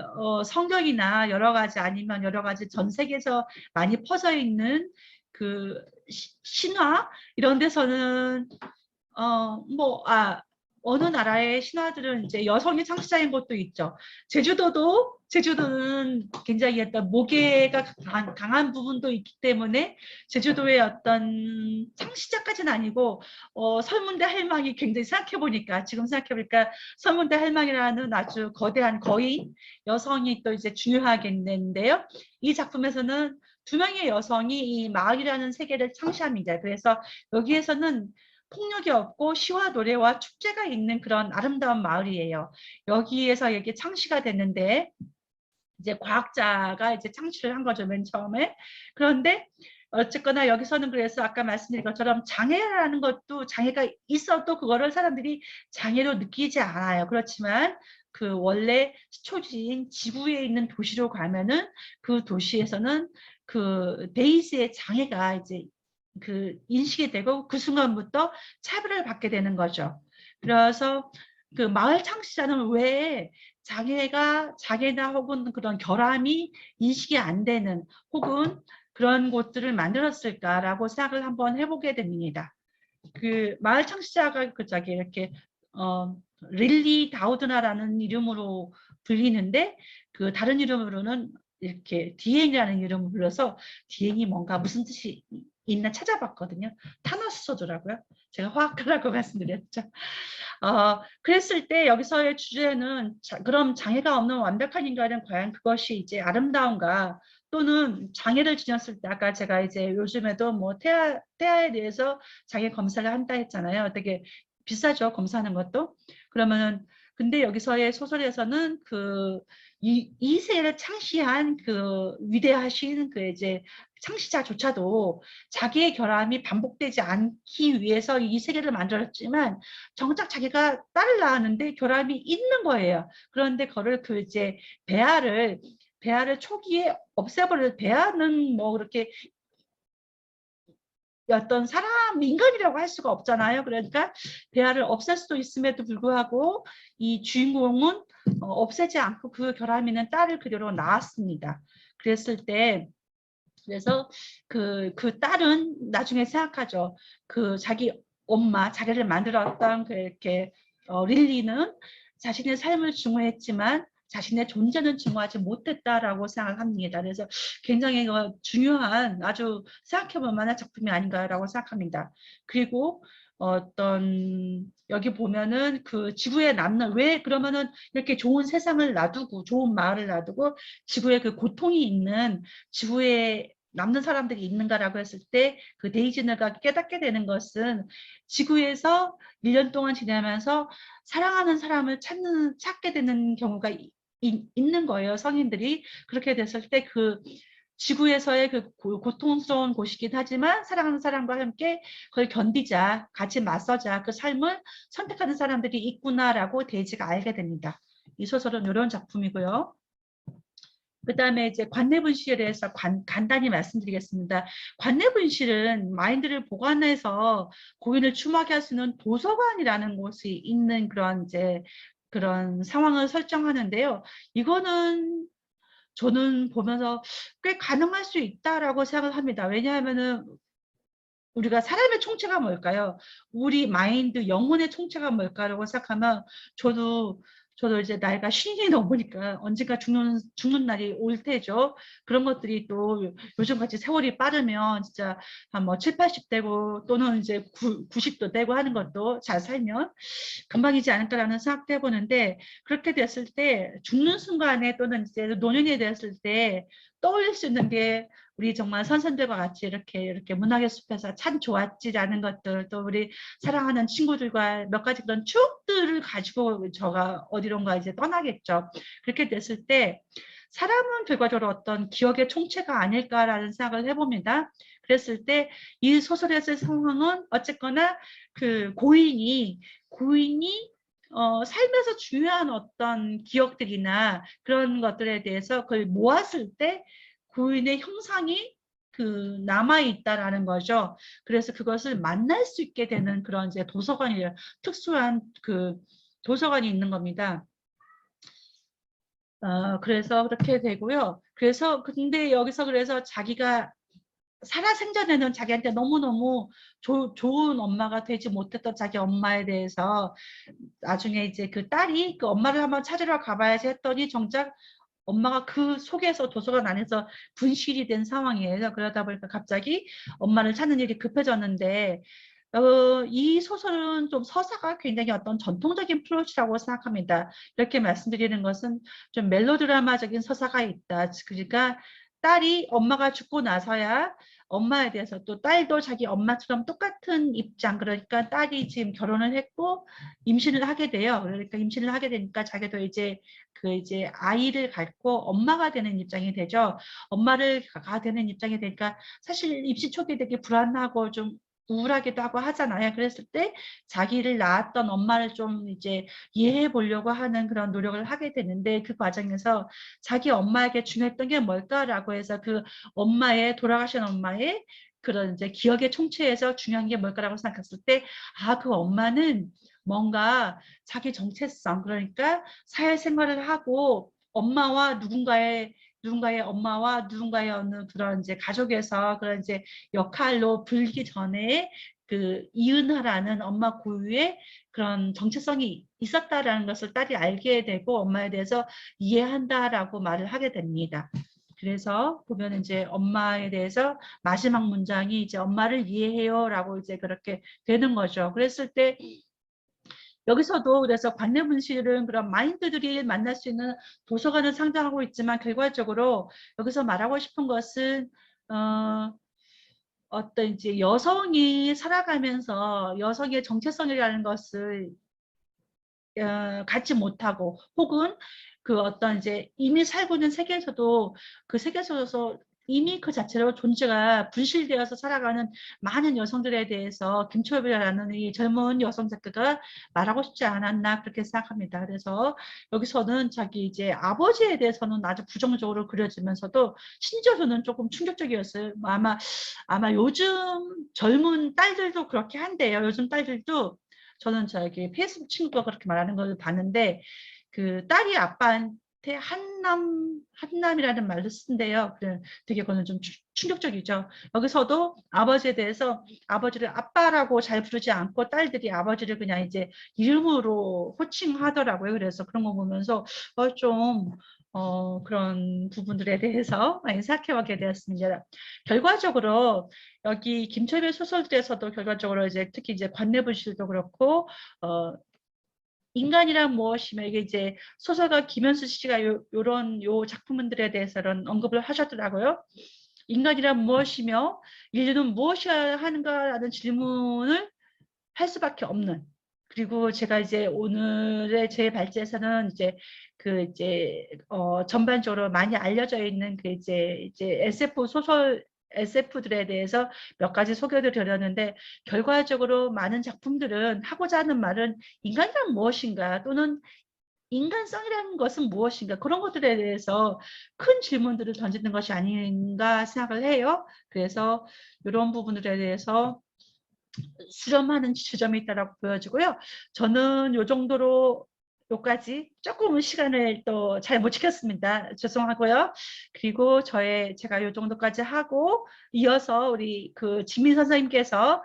성경이나 여러 가지 아니면 여러 가지 전 세계에서 많이 퍼져 있는 신화 이런 데서는 어느 나라의 신화들은 이제 여성이 창시자인 것도 있죠. 제주도는 굉장히 어떤 모계가 강한 부분도 있기 때문에 제주도의 어떤 창시자까지는 아니고 설문대 할망이 굉장히 지금 생각해보니까 설문대 할망이라는 아주 거대한 거인 여성이 또 이제 중요하겠는데요. 이 작품에서는 2명의 여성이 이 마을이라는 세계를 창시합니다. 그래서 여기에서는 폭력이 없고 시와 노래와 축제가 있는 그런 아름다운 마을이에요. 여기에서 이게 창시가 됐는데 이제 과학자가 이제 창시를 한 거죠, 맨 처음에. 그런데 어쨌거나 여기서는 그래서 아까 말씀드린 것처럼 장애라는 것도 장애가 있어도 그거를 사람들이 장애로 느끼지 않아요. 그렇지만 원래 시초지인 지구에 있는 도시로 가면은 그 도시에서는 데이지의 장애가 이제 인식이 되고 그 순간부터 차별을 받게 되는 거죠. 그래서 마을 창시자는 왜 장애나 혹은 그런 결함이 인식이 안 되는 혹은 그런 곳들을 만들었을까라고 생각을 한번 해보게 됩니다. 마을 창시자가 이렇게 릴리 다우드나라는 이름으로 불리는데 다른 이름으로는 이렇게 디엔이라는 이름을 불러서 디엔이 뭔가 무슨 뜻이 있나 찾아봤거든요. 타노스소더라고요. 제가 화학과라고 말씀드렸죠. 그랬을 때 여기서의 주제는 그럼 장애가 없는 완벽한 인간은 과연 그것이 이제 아름다운가 또는 장애를 지녔을 때 아까 제가 이제 요즘에도 뭐 태아에 대해서 장애 검사를 한다 했잖아요. 되게 비싸죠. 검사하는 것도. 그러면은 근데 여기서의 소설에서는 이 세를 창시한 위대하신 이제 창시자조차도 자기의 결함이 반복되지 않기 위해서 이 세계를 만들었지만 정작 자기가 딸을 낳았는데 결함이 있는 거예요. 그런데 그거를 이제 배아를 초기에 없애버릴 배아는 뭐 그렇게 어떤 인간이라고 할 수가 없잖아요. 그러니까 배아를 없앨 수도 있음에도 불구하고 이 주인공은 없애지 않고 그 결함 있는 딸을 그대로 낳았습니다. 그랬을 때 그래서 그 딸은 나중에 생각하죠. 자기 엄마, 자기를 만들었던 이렇게 릴리는 자신의 삶을 중요했지만 자신의 존재는 증오하지 못했다라고 생각합니다. 그래서 굉장히 중요한 아주 생각해볼 만한 작품이 아닌가라고 생각합니다. 그리고 어떤 여기 보면은 그 지구에 남는 왜 그러면은 이렇게 좋은 세상을 놔두고 좋은 마을을 놔두고 지구에 그 고통이 있는 지구에 남는 사람들이 있는가라고 했을 때 그 데이지너가 깨닫게 되는 것은 지구에서 1년 동안 지내면서 사랑하는 사람을 찾게 되는 경우가 있는 거예요. 성인들이 그렇게 됐을 때 그 지구에서의 그 고통스러운 곳이긴 하지만 사랑하는 사람과 함께 그걸 견디자, 같이 맞서자, 그 삶을 선택하는 사람들이 있구나라고 데이지가 알게 됩니다. 이 소설은 이런 작품이고요. 그 다음에 이제 관내분실에 대해서 간단히 말씀드리겠습니다. 관내분실은 마인드를 보관해서 고인을 추모하게 할 수 있는 도서관이라는 곳이 있는 그런 이제 그런 상황을 설정하는데요. 이거는 저는 보면서 꽤 가능할 수 있다라고 생각을 합니다. 왜냐하면은 우리가 사람의 총체가 뭘까요? 우리 마인드, 영혼의 총체가 뭘까라고 생각하면 저도 이제 나이가 50이 넘으니까 언젠가 죽는 날이 올 테죠. 그런 것들이 또 요즘같이 세월이 빠르면 진짜 한 뭐 7, 80대고 또는 이제 90도 되고 하는 것도 잘 살면 금방이지 않을까라는 생각도 해보는데 그렇게 됐을 때 죽는 순간에 또는 이제 노년이 됐을 때 떠올릴 수 있는 게 우리 정말 선생들과 같이 이렇게 문학의 숲에서 참 좋았지라는 것들 또 우리 사랑하는 친구들과 몇 가지 그런 추억들을 가지고 저가 어디론가 이제 떠나겠죠. 그렇게 됐을 때 사람은 결과적으로 어떤 기억의 총체가 아닐까라는 생각을 해봅니다. 그랬을 때 이 소설에서의 상황은 어쨌거나 그 고인이 삶에서 중요한 어떤 기억들이나 그런 것들에 대해서 그걸 모았을 때 고인의 형상이 그 남아있다라는 거죠. 그래서 그것을 만날 수 있게 되는 그런 이제 도서관이 특수한 그 도서관이 있는 겁니다. 그래서 그렇게 되고요. 그래서 근데 여기서 그래서 자기가 살아생전에는 자기한테 너무너무 좋은 엄마가 되지 못했던 자기 엄마에 대해서 나중에 이제 그 딸이 그 엄마를 한번 찾으러 가봐야지 했더니 정작 엄마가 그 속에서 도서관 안에서 분실이 된 상황이에요. 그러다 보니까 갑자기 엄마를 찾는 일이 급해졌는데 이 소설은 좀 서사가 굉장히 어떤 전통적인 플롯이라고 생각합니다. 이렇게 말씀드리는 것은 좀 멜로드라마적인 서사가 있다. 그러니까 딸이 엄마가 죽고 나서야 엄마에 대해서 또 딸도 자기 엄마처럼 똑같은 입장 그러니까 딸이 지금 결혼을 했고 임신을 하게 돼요. 그러니까 임신을 하게 되니까 자기도 이제 이제 아이를 갖고 엄마가 되는 입장이 되죠. 엄마가 되는 입장이 되니까 사실 임신 초기에 되게 불안하고 좀 우울하기도 하고 하잖아요. 그랬을 때 자기를 낳았던 엄마를 좀 이제 이해해 보려고 하는 그런 노력을 하게 되는데 그 과정에서 자기 엄마에게 중요했던 게 뭘까라고 해서 그 돌아가신 엄마의 그런 이제 기억의 총체에서 중요한 게 뭘까라고 생각했을 때 그 엄마는 뭔가 자기 정체성 그러니까 사회생활을 하고 누군가의 엄마와 누군가의 어느 그런 이제 가족에서 그런 이제 역할로 불기 전에 그 이은하라는 엄마 고유의 그런 정체성이 있었다라는 것을 딸이 알게 되고 엄마에 대해서 이해한다라고 말을 하게 됩니다. 그래서 보면 이제 엄마에 대해서 마지막 문장이 이제 엄마를 이해해요라고 이제 그렇게 되는 거죠. 그랬을 때 여기서도 그래서 관내분실은 그런 마인드들이 만날 수 있는 도서관을 상징하고 있지만 결과적으로 여기서 말하고 싶은 것은 어떤 이제 여성이 살아가면서 여성의 정체성이라는 것을 갖지 못하고 혹은 그 어떤 이제 이미 살고 있는 세계에서도 그 세계에서 이미 그 자체로 존재가 분실되어서 살아가는 많은 여성들에 대해서 김초엽이라는 이 젊은 여성 작가가 말하고 싶지 않았나 그렇게 생각합니다. 그래서 여기서는 자기 이제 아버지에 대해서는 아주 부정적으로 그려지면서도 심지어는 조금 충격적이었어요. 아마 요즘 젊은 딸들도 그렇게 한대요. 요즘 딸들도 저는 저기 페이스북 친구가 그렇게 말하는 걸 봤는데 그 딸이 한남이라는 말도 쓴대요. 그래, 되게 그거는 좀 충격적이죠. 여기서도 아버지에 대해서 아버지를 아빠라고 잘 부르지 않고 딸들이 아버지를 그냥 이제 이름으로 호칭하더라고요. 그래서 그런 거 보면서 좀 그런 부분들에 대해서 많이 생각해보게 되었습니다. 결과적으로 여기 김철배 소설들에서도 결과적으로 이제 특히 이제 관내분실도 그렇고 인간이란 무엇이며 이게 이제 소설가 김현수 씨가 요런 작품들에 대해서는 언급을 하셨더라고요. 인간이란 무엇이며 인류는 무엇이어야 하는가라는 질문을 할 수밖에 없는. 그리고 제가 이제 오늘의 제 발제에서는 이제 전반적으로 많이 알려져 있는 이제 SF 소설 SF들에 대해서 몇 가지 소개를 드렸는데 결과적으로 많은 작품들은 하고자 하는 말은 인간이란 무엇인가 또는 인간성이라는 것은 무엇인가 그런 것들에 대해서 큰 질문들을 던지는 것이 아닌가 생각을 해요. 그래서 이런 부분들에 대해서 수렴하는 지점이 있다고 보여지고요. 저는 이 정도로 요까지 조금은 시간을 또 잘 못 지켰습니다. 죄송하고요. 그리고 제가 이 정도까지 하고 이어서 우리 진미 선생님께서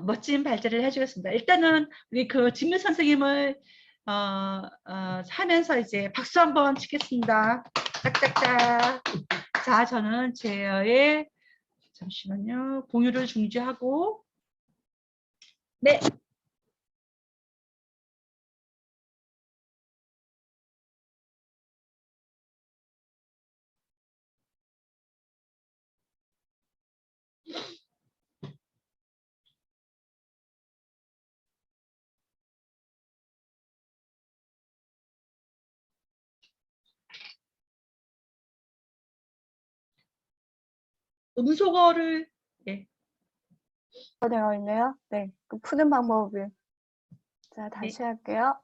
멋진 발제를 해주겠습니다. 일단은 우리 진미 선생님을 하면서 이제 박수 한번 치겠습니다. 짝짝짝. 자, 저는 잠시만요. 공유를 중지하고 네. 음소거를 네. 되어 있네요. 네, 그 푸는 방법을 자 다시 할게요.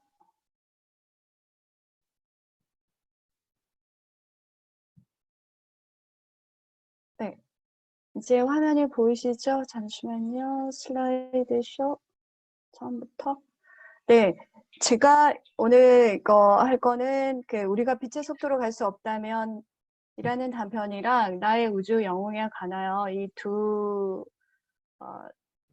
네, 이제 화면이 보이시죠? 잠시만요. 슬라이드 쇼 처음부터. 네, 제가 오늘 이거 할 거는 우리가 빛의 속도로 갈 수 없다면 이라는 단편이랑 나의 우주 영웅에 관하여 이 두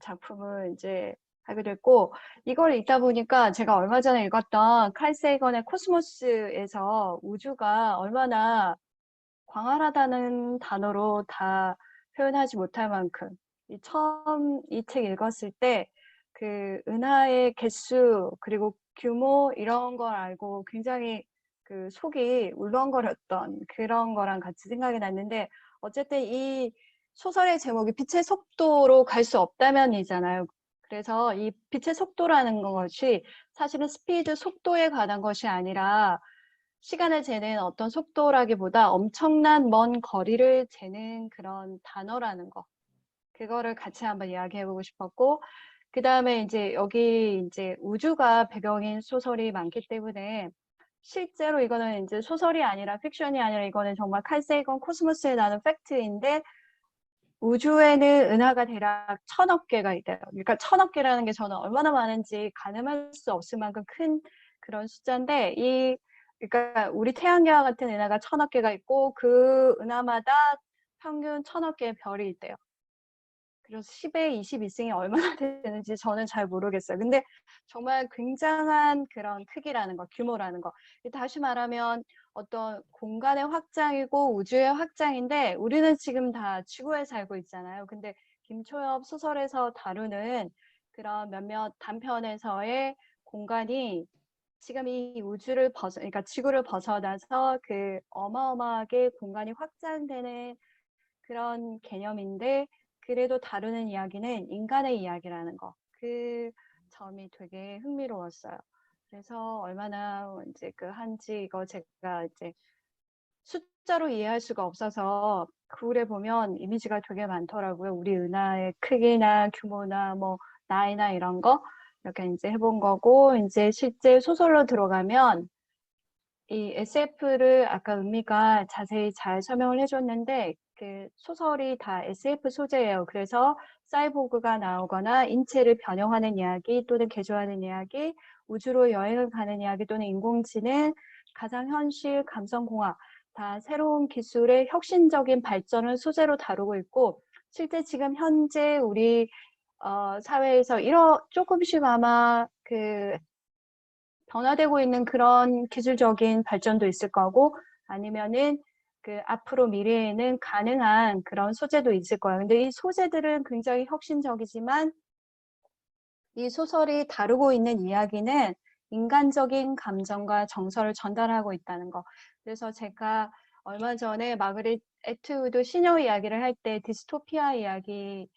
작품을 이제 하게 됐고, 이걸 읽다 보니까 제가 얼마 전에 읽었던 칼 세이건의 코스모스에서 우주가 얼마나 광활하다는 단어로 다 표현하지 못할 만큼 처음 이 책 읽었을 때 은하의 개수 그리고 규모 이런 걸 알고 굉장히 속이 울렁거렸던 그런 거랑 같이 생각이 났는데, 어쨌든 이 소설의 제목이 빛의 속도로 갈 수 없다면이잖아요. 그래서 이 빛의 속도라는 것이 사실은 스피드 속도에 관한 것이 아니라 시간을 재는 어떤 속도라기보다 엄청난 먼 거리를 재는 그런 단어라는 거, 그거를 같이 한번 이야기해보고 싶었고, 그 다음에 이제 여기 이제 우주가 배경인 소설이 많기 때문에 실제로 이거는 이제 소설이 아니라 픽션이 아니라 이거는 정말 칼 세이건 코스모스에 나는 팩트인데, 우주에는 은하가 대략 1000억 개가 있대요. 그러니까 1000억 개라는 게 저는 얼마나 많은지 가늠할 수 없을 만큼 큰 그런 숫자인데, 그러니까 우리 태양계와 같은 은하가 1000억 개가 있고 그 은하마다 평균 1000억 개의 별이 있대요. 그래서 10의 22승이 얼마나 되는지 저는 잘 모르겠어요. 근데 정말 굉장한 그런 크기라는 거, 규모라는 거. 다시 말하면 어떤 공간의 확장이고 우주의 확장인데, 우리는 지금 다 지구에 살고 있잖아요. 근데 김초엽 소설에서 다루는 그런 몇몇 단편에서의 공간이 지금 이 우주를 그러니까 지구를 벗어나서 어마어마하게 공간이 확장되는 그런 개념인데, 그래도 다루는 이야기는 인간의 이야기라는 거. 그 점이 되게 흥미로웠어요. 그래서 얼마나 이제 한지 이거 제가 이제 숫자로 이해할 수가 없어서 글에 보면 이미지가 되게 많더라고요. 우리 은하의 크기나 규모나 뭐 나이나 이런 거 이렇게 이제 해본 거고, 이제 실제 소설로 들어가면 이 SF를 아까 은미가 자세히 잘 설명을 해줬는데, 소설이 다 SF 소재예요. 그래서 사이보그가 나오거나 인체를 변형하는 이야기 또는 개조하는 이야기, 우주로 여행을 가는 이야기 또는 인공지능, 가상현실, 감성공학 다 새로운 기술의 혁신적인 발전을 소재로 다루고 있고 실제 지금 현재 우리 사회에서 조금씩 아마 그 변화되고 있는 그런 기술적인 발전도 있을 거고 아니면은 그 앞으로 미래에는 가능한 그런 소재도 있을 거예요. 근데 이 소재들은 굉장히 혁신적이지만 이 소설이 다루고 있는 이야기는 인간적인 감정과 정서를 전달하고 있다는 거. 그래서 제가 얼마 전에 마그릿 애트우드 시녀 이야기를 할 때 디스토피아 이야기,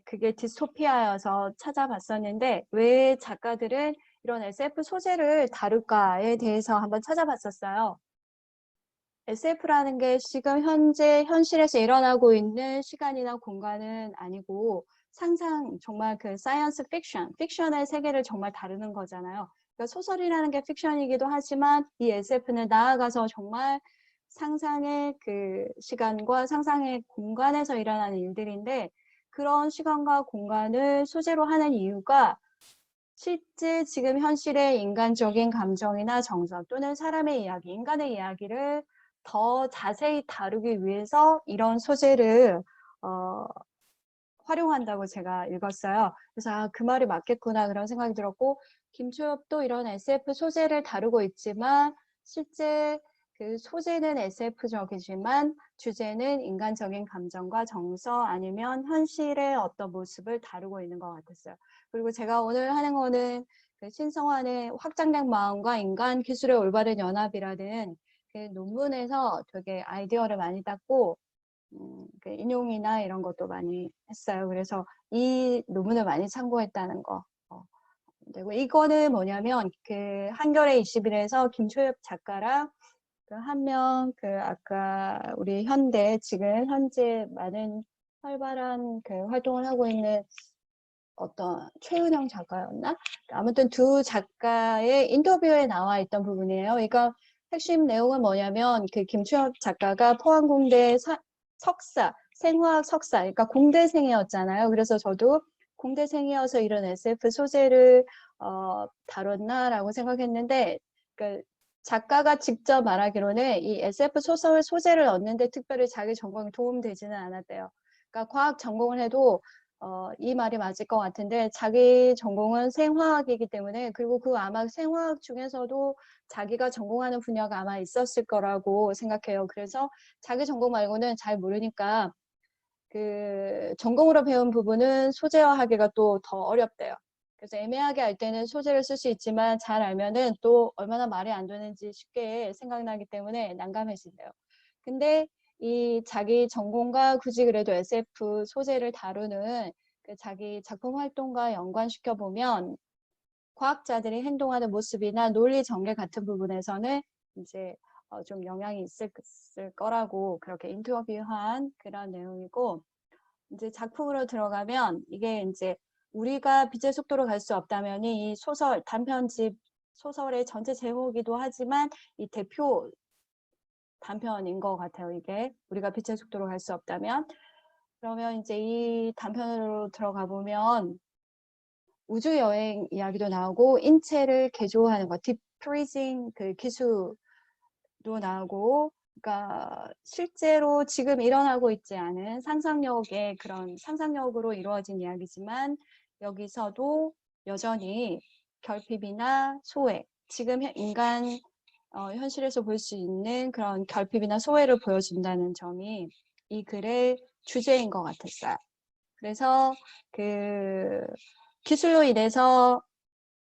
그게 디스토피아여서 찾아봤었는데 왜 작가들은 이런 SF 소재를 다룰까에 대해서 한번 찾아봤었어요. SF라는 게 지금 현재 현실에서 일어나고 있는 시간이나 공간은 아니고 상상, 정말 그 사이언스 픽션의 세계를 정말 다루는 거잖아요. 그러니까 소설이라는 게 픽션이기도 하지만 이 SF는 나아가서 정말 상상의 그 시간과 상상의 공간에서 일어나는 일들인데 그런 시간과 공간을 소재로 하는 이유가 실제 지금 현실의 인간적인 감정이나 정서 또는 사람의 이야기, 인간의 이야기를 더 자세히 다루기 위해서 이런 소재를 활용한다고 제가 읽었어요. 그래서 그 말이 맞겠구나 그런 생각이 들었고 김초엽도 이런 SF 소재를 다루고 있지만 실제 그 소재는 SF적이지만 주제는 인간적인 감정과 정서 아니면 현실의 어떤 모습을 다루고 있는 것 같았어요. 그리고 제가 오늘 하는 거는 그 신성환의 확장된 마음과 인간 기술의 올바른 연합이라는 그 논문에서 되게 아이디어를 많이 땄고 그 인용이나 이런 것도 많이 했어요. 그래서 이 논문을 많이 참고했다는 거. 그리고 이거는 뭐냐면 그 한겨레 21에서 김초엽 작가랑 그 한 명 그 아까 우리 현대 지금 현재 많은 활발한 그 활동을 하고 있는 어떤 최은영 작가였나? 아무튼 두 작가의 인터뷰에 나와 있던 부분이에요. 그러니까 핵심 내용은 뭐냐면 그 김초엽 작가가 포항공대 석사, 생화학 석사, 그러니까 공대생이었잖아요. 그래서 저도 공대생이어서 이런 SF 소재를 다뤘나라고 생각했는데 그 작가가 직접 말하기로는 이 SF 소설 소재를 얻는데 특별히 자기 전공이 도움되지는 않았대요. 그러니까 과학 전공을 해도 이 말이 맞을 것 같은데 자기 전공은 생화학이기 때문에 그리고 그 아마 생화학 중에서도 자기가 전공하는 분야가 아마 있었을 거라고 생각해요. 그래서 자기 전공 말고는 잘 모르니까 그 전공으로 배운 부분은 소재화하기가 또 더 어렵대요. 그래서 애매하게 알 때는 소재를 쓸 수 있지만 잘 알면은 또 얼마나 말이 안 되는지 쉽게 생각나기 때문에 난감해진대요. 근데 이 자기 전공과 굳이 그래도 SF 소재를 다루는 그 자기 작품 활동과 연관시켜 보면 과학자들이 행동하는 모습이나 논리 전개 같은 부분에서는 이제 좀 영향이 있을 거라고 그렇게 인터뷰한 그런 내용이고 이제 작품으로 들어가면 이게 이제 우리가 빛의 속도로 갈 수 없다면이 이 소설 단편집 소설의 전체 제목이기도 하지만 이 대표 단편인 것 같아요. 이게 우리가 빛의 속도로 갈 수 없다면 그러면 이제 이 단편으로 들어가 보면 우주 여행 이야기도 나오고 인체를 개조하는 것, 딥프리징 그 기술도 나오고, 그러니까 실제로 지금 일어나고 있지 않은 상상력의 그런 상상력으로 이루어진 이야기지만 여기서도 여전히 결핍이나 소외, 지금 인간 현실에서 볼 수 있는 그런 결핍이나 소외를 보여준다는 점이 이 글의 주제인 것 같았어요. 그래서 그 기술로 인해서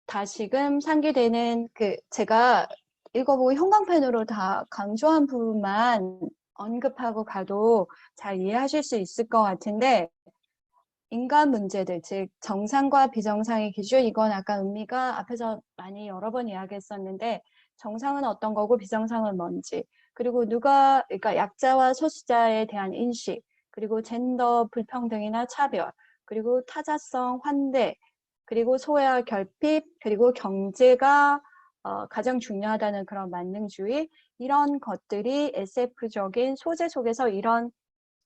다시금 상기되는 그 제가 읽어보고 형광펜으로 다 강조한 부분만 언급하고 가도 잘 이해하실 수 있을 것 같은데 인간 문제들, 즉 정상과 비정상의 기준, 이건 아까 은미가 앞에서 많이 여러 번 이야기했었는데 정상은 어떤 거고 비정상은 뭔지, 그리고 그러니까 약자와 소수자에 대한 인식, 그리고 젠더 불평등이나 차별, 그리고 타자성, 환대, 그리고 소외와 결핍, 그리고 경제가 가장 중요하다는 그런 만능주의, 이런 것들이 SF적인 소재 속에서 이런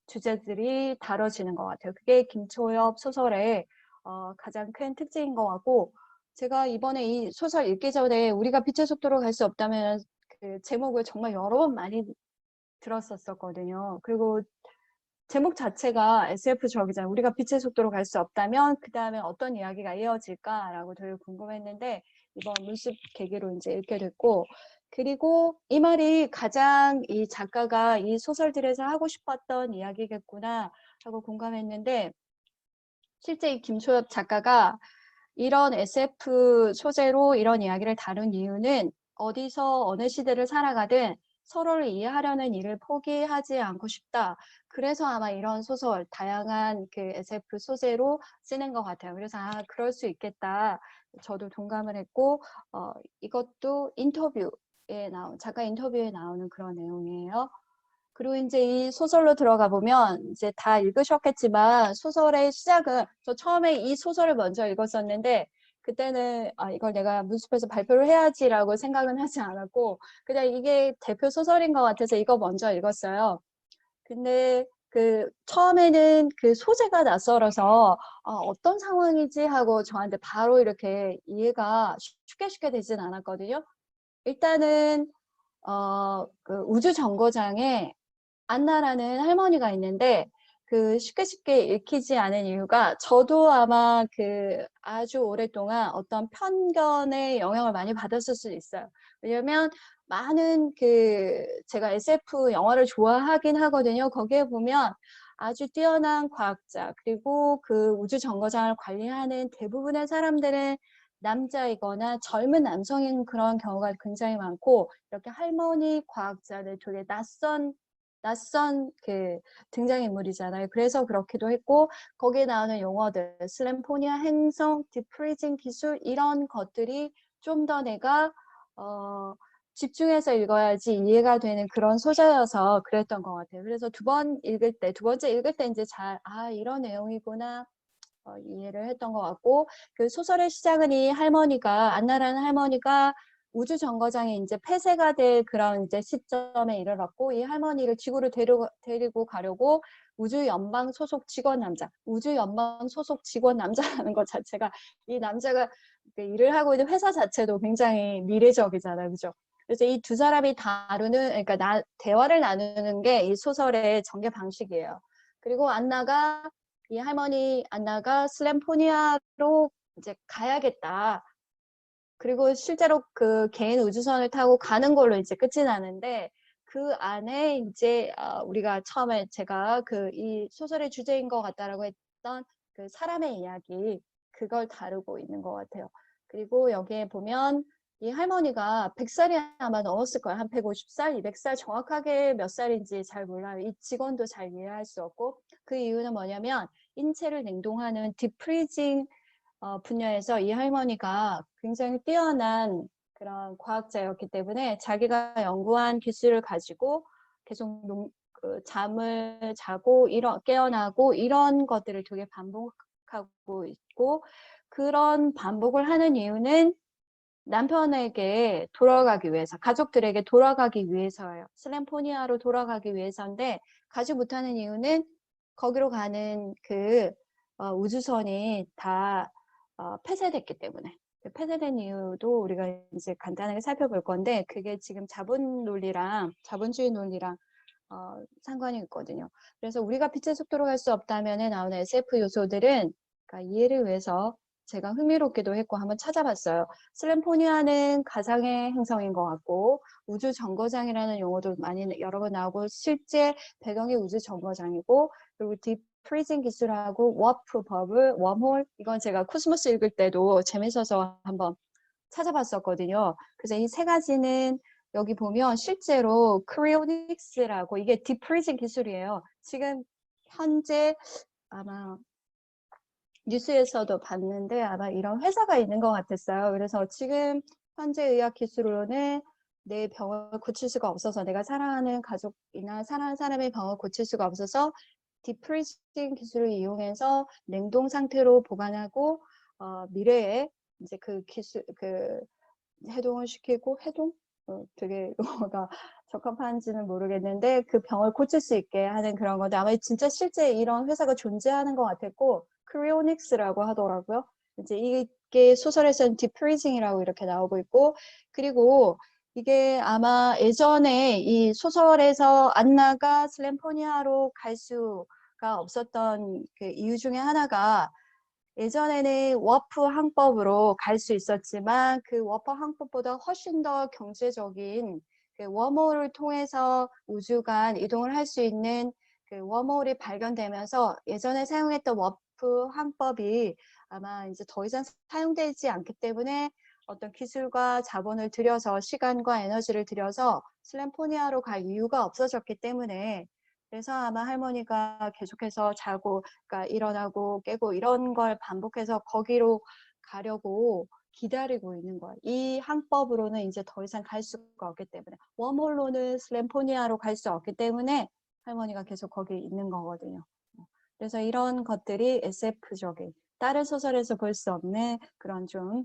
주제들이 다뤄지는 것 같아요. 그게 김초엽 소설의 가장 큰 특징인 것 같고 제가 이번에 이 소설 읽기 전에 우리가 빛의 속도로 갈 수 없다면 그 제목을 정말 여러 번 많이 들었었거든요. 그리고 제목 자체가 SF적이잖아요. 우리가 빛의 속도로 갈 수 없다면 그 다음에 어떤 이야기가 이어질까라고 되게 궁금했는데 이번 문습 계기로 이제 읽게 됐고, 그리고 이 말이 가장 이 작가가 이 소설들에서 하고 싶었던 이야기겠구나 하고 공감했는데, 실제 이 김초엽 작가가 이런 SF 소재로 이런 이야기를 다룬 이유는 어디서 어느 시대를 살아가든 서로를 이해하려는 일을 포기하지 않고 싶다. 그래서 아마 이런 소설, 다양한 그 SF 소재로 쓰는 것 같아요. 그래서 그럴 수 있겠다. 저도 동감을 했고, 이것도 작가 인터뷰에 나오는 그런 내용이에요. 그리고 이제 이 소설로 들어가 보면 이제 다 읽으셨겠지만 소설의 시작은, 저 처음에 이 소설을 먼저 읽었었는데 그때는 이걸 내가 문습해서 발표를 해야지라고 생각은 하지 않았고 그냥 이게 대표 소설인 것 같아서 이거 먼저 읽었어요. 근데 그 처음에는 그 소재가 낯설어서 어떤 상황이지 하고 저한테 바로 이렇게 이해가 쉽게 되진 않았거든요. 일단은 그 우주 정거장에 안나라는 할머니가 있는데 그 쉽게 읽히지 않은 이유가, 저도 아마 그 아주 오랫동안 어떤 편견의 영향을 많이 받았을 수도 있어요. 왜냐면 많은 제가 SF 영화를 좋아하긴 하거든요. 거기에 보면 아주 뛰어난 과학자, 그리고 그 우주 정거장을 관리하는 대부분의 사람들은 남자이거나 젊은 남성인 그런 경우가 굉장히 많고, 이렇게 할머니 과학자들 되게 낯선 그 등장인물이잖아요. 그래서 그렇기도 했고, 거기에 나오는 용어들, 슬램포니아 행성, 디프리징 기술, 이런 것들이 좀 더 내가 집중해서 읽어야지 이해가 되는 그런 소재여서 그랬던 것 같아요. 그래서 두 번째 읽을 때 이제 이런 내용이구나 이해를 했던 것 같고, 그 소설의 시작은 이 할머니가, 안나라는 할머니가 우주 정거장에 이제 폐쇄가 될 그런 이제 시점에 이르렀고, 이 할머니를 지구로 데리고 가려고 우주 연방 소속 직원 남자라는 것 자체가, 이 남자가 일을 하고 있는 회사 자체도 굉장히 미래적이잖아요, 그죠? 그래서 이 두 사람이 그러니까 대화를 나누는 게 이 소설의 전개 방식이에요. 그리고 이 할머니 안나가 슬램포니아로 이제 가야겠다. 그리고 실제로 그 개인 우주선을 타고 가는 걸로 이제 끝이 나는데, 그 안에 이제 우리가 처음에 제가 이 소설의 주제인 것 같다라고 했던 그 사람의 이야기, 그걸 다루고 있는 것 같아요. 그리고 여기에 보면 이 할머니가 100살이 아마 넘었을 거예요. 한 150살, 200살, 정확하게 몇 살인지 잘 몰라요. 이 직원도 잘 이해할 수 없고, 그 이유는 뭐냐면 인체를 냉동하는 디프리징 분야에서 이 할머니가 굉장히 뛰어난 그런 과학자였기 때문에 자기가 연구한 기술을 가지고 계속 잠을 자고 깨어나고 이런 것들을 되게 반복하고 있고, 그런 반복을 하는 이유는 남편에게 돌아가기 위해서, 가족들에게 돌아가기 위해서예요. 슬램포니아로 돌아가기 위해서인데, 가지 못하는 이유는 거기로 가는 우주선이 다 폐쇄됐기 때문에. 폐쇄된 이유도 우리가 이제 간단하게 살펴볼 건데, 그게 지금 자본주의 논리랑 상관이 있거든요. 그래서 우리가 빛의 속도로 갈 수 없다면 나오는 SF 요소들은, 그러니까 이해를 위해서 제가 흥미롭기도 했고 한번 찾아봤어요. 슬램포니아는 가상의 행성인 것 같고, 우주 정거장이라는 용어도 여러 번 나오고, 실제 배경이 우주 정거장이고, 그리고 프리징 기술하고 워프 버블, 웜홀, 이건 제가 코스모스 읽을 때도 재밌어서 한번 찾아봤었거든요. 그래서 이 세 가지는 여기 보면 실제로 크리오닉스라고, 이게 디프리징 기술이에요. 지금 현재 아마 뉴스에서도 봤는데 아마 이런 회사가 있는 것 같았어요. 그래서 지금 현재 의학 기술로는 내 병을 고칠 수가 없어서, 내가 사랑하는 가족이나 사랑하는 사람의 병을 고칠 수가 없어서 디프리징 기술을 이용해서 냉동 상태로 보관하고 미래에 이제 해동을 시키고, 되게 용어가 적합한지는 모르겠는데 그 병을 고칠 수 있게 하는 그런 건데, 아마 진짜 실제 이런 회사가 존재하는 것 같았고, 크리오닉스라고 하더라고요. 이제 이게 소설에서는 디프리징이라고 이렇게 나오고 있고, 그리고 이게 아마 예전에 이 소설에서 안나가 슬램포니아로 갈 수가 없었던 그 이유 중에 하나가 예전에는 워프 항법으로 갈 수 있었지만 그 워프 항법보다 훨씬 더 경제적인 그 웜홀을 통해서 우주 간 이동을 할 수 있는 그 웜홀이 발견되면서 예전에 사용했던 워프 항법이 아마 이제 더 이상 사용되지 않기 때문에 어떤 기술과 자본을 들여서 시간과 에너지를 들여서 슬램포니아로 갈 이유가 없어졌기 때문에 그래서 아마 할머니가 계속해서 자고 그러니까 일어나고 깨고 이런 걸 반복해서 거기로 가려고 기다리고 있는 거예요. 이 항법으로는 이제 더 이상 갈 수가 없기 때문에 웜홀로는 슬램포니아로 갈 수 없기 때문에 할머니가 계속 거기 있는 거거든요. 그래서 이런 것들이 SF적인 다른 소설에서 볼 수 없는 그런 좀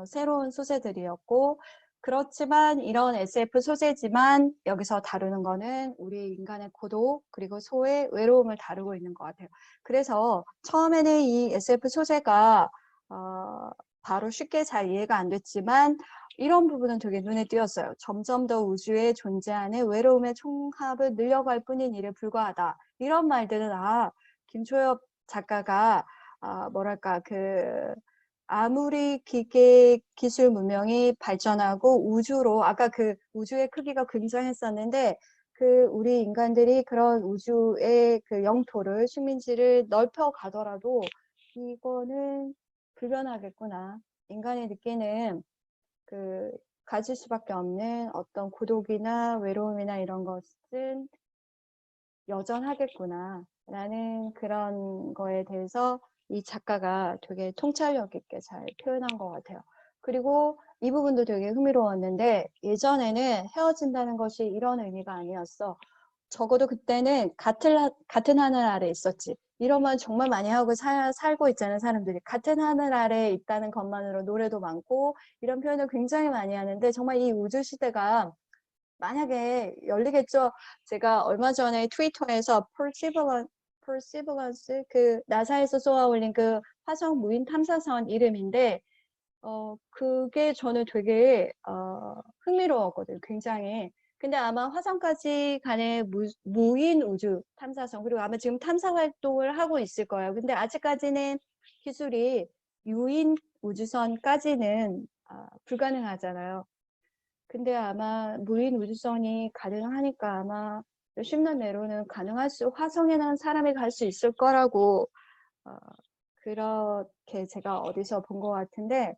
새로운 소재들이었고 그렇지만 이런 SF 소재지만 여기서 다루는 거는 우리 인간의 고독 그리고 소의 외로움을 다루고 있는 것 같아요. 그래서 처음에는 이 SF 소재가 바로 쉽게 잘 이해가 안 됐지만 이런 부분은 되게 눈에 띄었어요. 점점 더 우주에 존재하는 외로움의 총합을 늘려갈 뿐인 일에 불과하다. 이런 말들은 김초엽 작가가 뭐랄까 아무리 기계 기술 문명이 발전하고 우주로 아까 그 우주의 크기가 굉장했었는데 그 우리 인간들이 그런 우주의 그 영토를 식민지를 넓혀 가더라도 이거는 불변하겠구나. 인간이 느끼는 그 가질 수밖에 없는 어떤 고독이나 외로움이나 이런 것은 여전하겠구나 라는 그런 거에 대해서 이 작가가 되게 통찰력 있게 잘 표현한 것 같아요. 그리고 이 부분도 되게 흥미로웠는데 예전에는 헤어진다는 것이 이런 의미가 아니었어. 적어도 그때는 같은 하늘 아래 있었지. 이런 말 정말 많이 하고 살고 있잖아요, 사람들이. 같은 하늘 아래에 있다는 것만으로 노래도 많고 이런 표현을 굉장히 많이 하는데 정말 이 우주 시대가 만약에 열리겠죠. 제가 얼마 전에 트위터에서 Perseverance 그 나사에서 쏘아 올린 그 화성 무인 탐사선 이름인데 그게 저는 되게 흥미로웠거든요. 굉장히. 근데 아마 화성까지 가는 무인 우주 탐사선 그리고 아마 지금 탐사 활동을 하고 있을 거예요. 근데 아직까지는 기술이 유인 우주선까지는 불가능하잖아요. 근데 아마 무인 우주선이 가능하니까 아마 몇십 년 내로는 화성에는 사람이 갈 수 있을 거라고 그렇게 제가 어디서 본 것 같은데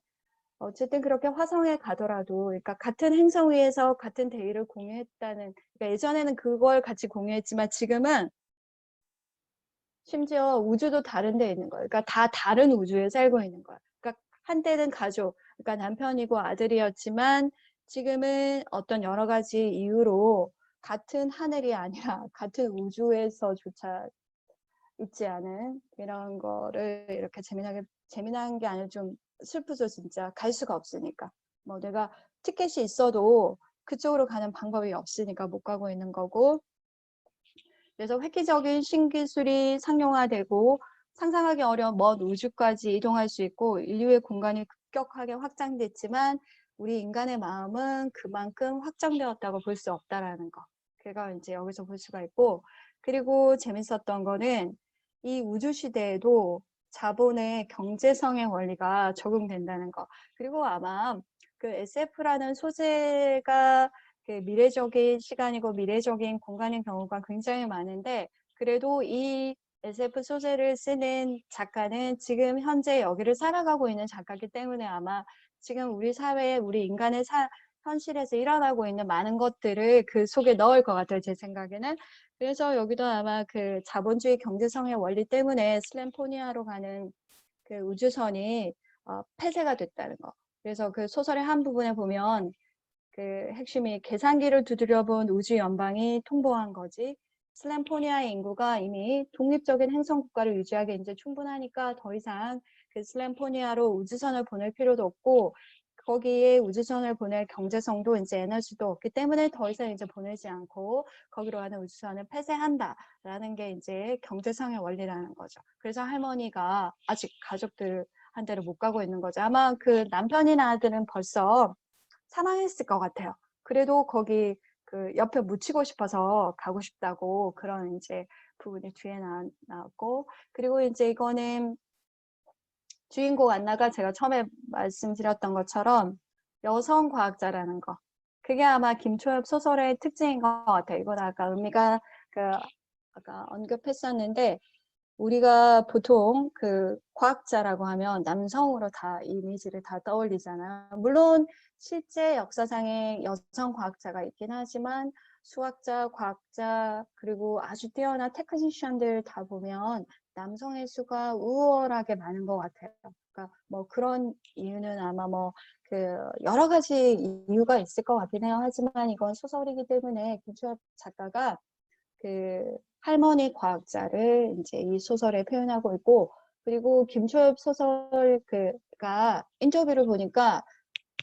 어쨌든 그렇게 화성에 가더라도 그러니까 같은 행성 위에서 같은 대의를 공유했다는 그러니까 예전에는 그걸 같이 공유했지만 지금은 심지어 우주도 다른 데 있는 거예요. 그러니까 다 다른 우주에 살고 있는 거예요. 그러니까 한때는 가족, 그러니까 남편이고 아들이었지만 지금은 어떤 여러 가지 이유로 같은 하늘이 아니라 같은 우주에서조차 있지 않은 이런 거를 이렇게 재미난 게 아니라 좀 슬프죠, 진짜. 갈 수가 없으니까. 뭐 내가 티켓이 있어도 그쪽으로 가는 방법이 없으니까 못 가고 있는 거고. 그래서 획기적인 신기술이 상용화되고 상상하기 어려운 먼 우주까지 이동할 수 있고 인류의 공간이 급격하게 확장됐지만 우리 인간의 마음은 그만큼 확장되었다고 볼 수 없다라는 거. 그가 이제 여기서 볼 수가 있고 그리고 재밌었던 거는 이 우주 시대에도 자본의 경제성의 원리가 적용된다는 거. 그리고 아마 그 SF라는 소재가 그 미래적인 시간이고 미래적인 공간인 경우가 굉장히 많은데 그래도 이 SF 소재를 쓰는 작가는 지금 현재 여기를 살아가고 있는 작가이기 때문에 아마 지금 우리 사회에 우리 인간의 현실에서 일어나고 있는 많은 것들을 그 속에 넣을 것 같아요. 제 생각에는. 그래서 여기도 아마 그 자본주의 경제성의 원리 때문에 슬램포니아로 가는 그 우주선이 폐쇄가 됐다는 거. 그래서 그 소설의 한 부분에 보면 그 핵심이 계산기를 두드려본 우주 연방이 통보한 거지. 슬램포니아의 인구가 이미 독립적인 행성 국가를 유지하기 이제 충분하니까 더 이상 그 슬램포니아로 우주선을 보낼 필요도 없고 거기에 우주선을 보낼 경제성도 이제 에너지도 없기 때문에 더 이상 이제 보내지 않고 거기로 가는 우주선을 폐쇄한다라는 게 이제 경제성의 원리라는 거죠. 그래서 할머니가 아직 가족들한테를 못 가고 있는 거죠. 아마 그 남편이나 아들은 벌써 사망했을 것 같아요. 그래도 거기 그 옆에 묻히고 싶어서 가고 싶다고 그런 이제 부분이 뒤에 나왔고, 그리고 이제 이거는 주인공 안나가 제가 처음에 말씀드렸던 것처럼 여성 과학자라는 거. 그게 아마 김초엽 소설의 특징인 것 같아요. 이건 아까 은미가 아까 언급했었는데, 우리가 보통 그 과학자라고 하면 남성으로 다 이미지를 다 떠올리잖아요. 물론 실제 역사상에 여성 과학자가 있긴 하지만 수학자, 과학자, 그리고 아주 뛰어난 테크니션들 다 보면 남성의 수가 우월하게 많은 것 같아요. 그러니까 뭐 그런 이유는 아마 뭐 그 여러 가지 이유가 있을 것 같긴 해요. 하지만 이건 소설이기 때문에 김초엽 작가가 그 할머니 과학자를 이제 이 소설에 표현하고 있고, 그리고 김초엽 소설 그가 인터뷰를 보니까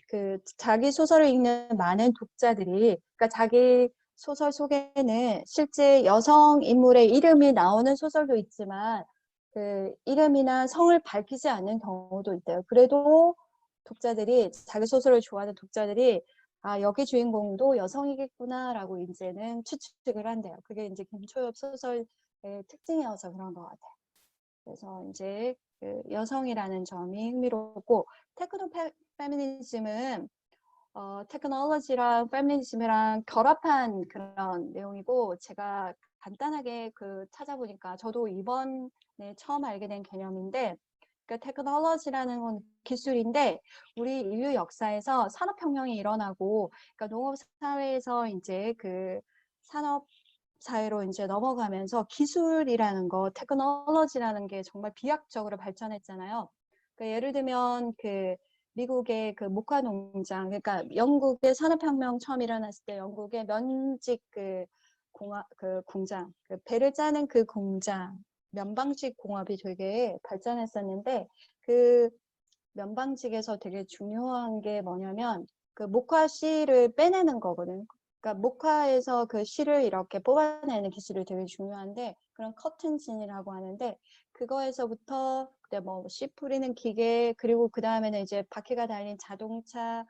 그 자기 소설을 읽는 많은 독자들이, 그러니까 자기 소설 속에는 실제 여성 인물의 이름이 나오는 소설도 있지만 그 이름이나 성을 밝히지 않는 경우도 있대요. 그래도 독자들이, 자기 소설을 좋아하는 독자들이 아, 여기 주인공도 여성이겠구나라고 이제는 추측을 한대요. 그게 이제 김초엽 소설의 특징이어서 그런 것 같아요. 그래서 이제 그 여성이라는 점이 흥미롭고, 테크노 페미니즘은 테크놀로지랑 페미니즘이랑 결합한 그런 내용이고, 제가 간단하게 그 찾아보니까 저도 이번에 처음 알게 된 개념인데, 그러니까 테크놀로지라는 건 기술인데 우리 인류 역사에서 산업혁명이 일어나고, 그러니까 농업사회에서 이제 그 산업사회로 이제 넘어가면서 기술이라는 거, 테크놀로지라는 게 정말 비약적으로 발전했잖아요. 그러니까 예를 들면 그 미국의 그 목화 농장, 그러니까 영국의 산업혁명 처음 일어났을 때 영국의 면직 그 공장, 그 배를 짜는 그 공장, 면방직 공업이 되게 발전했었는데, 그 면방직에서 되게 중요한 게 뭐냐면 그 목화 씨를 빼내는 거거든. 그러니까 목화에서 그 씨를 이렇게 뽑아내는 기술이 되게 중요한데, 그런 커튼진이라고 하는데, 그거에서부터 그때 뭐 씨 뿌리는 기계, 그리고 그 다음에는 이제 바퀴가 달린 자동차,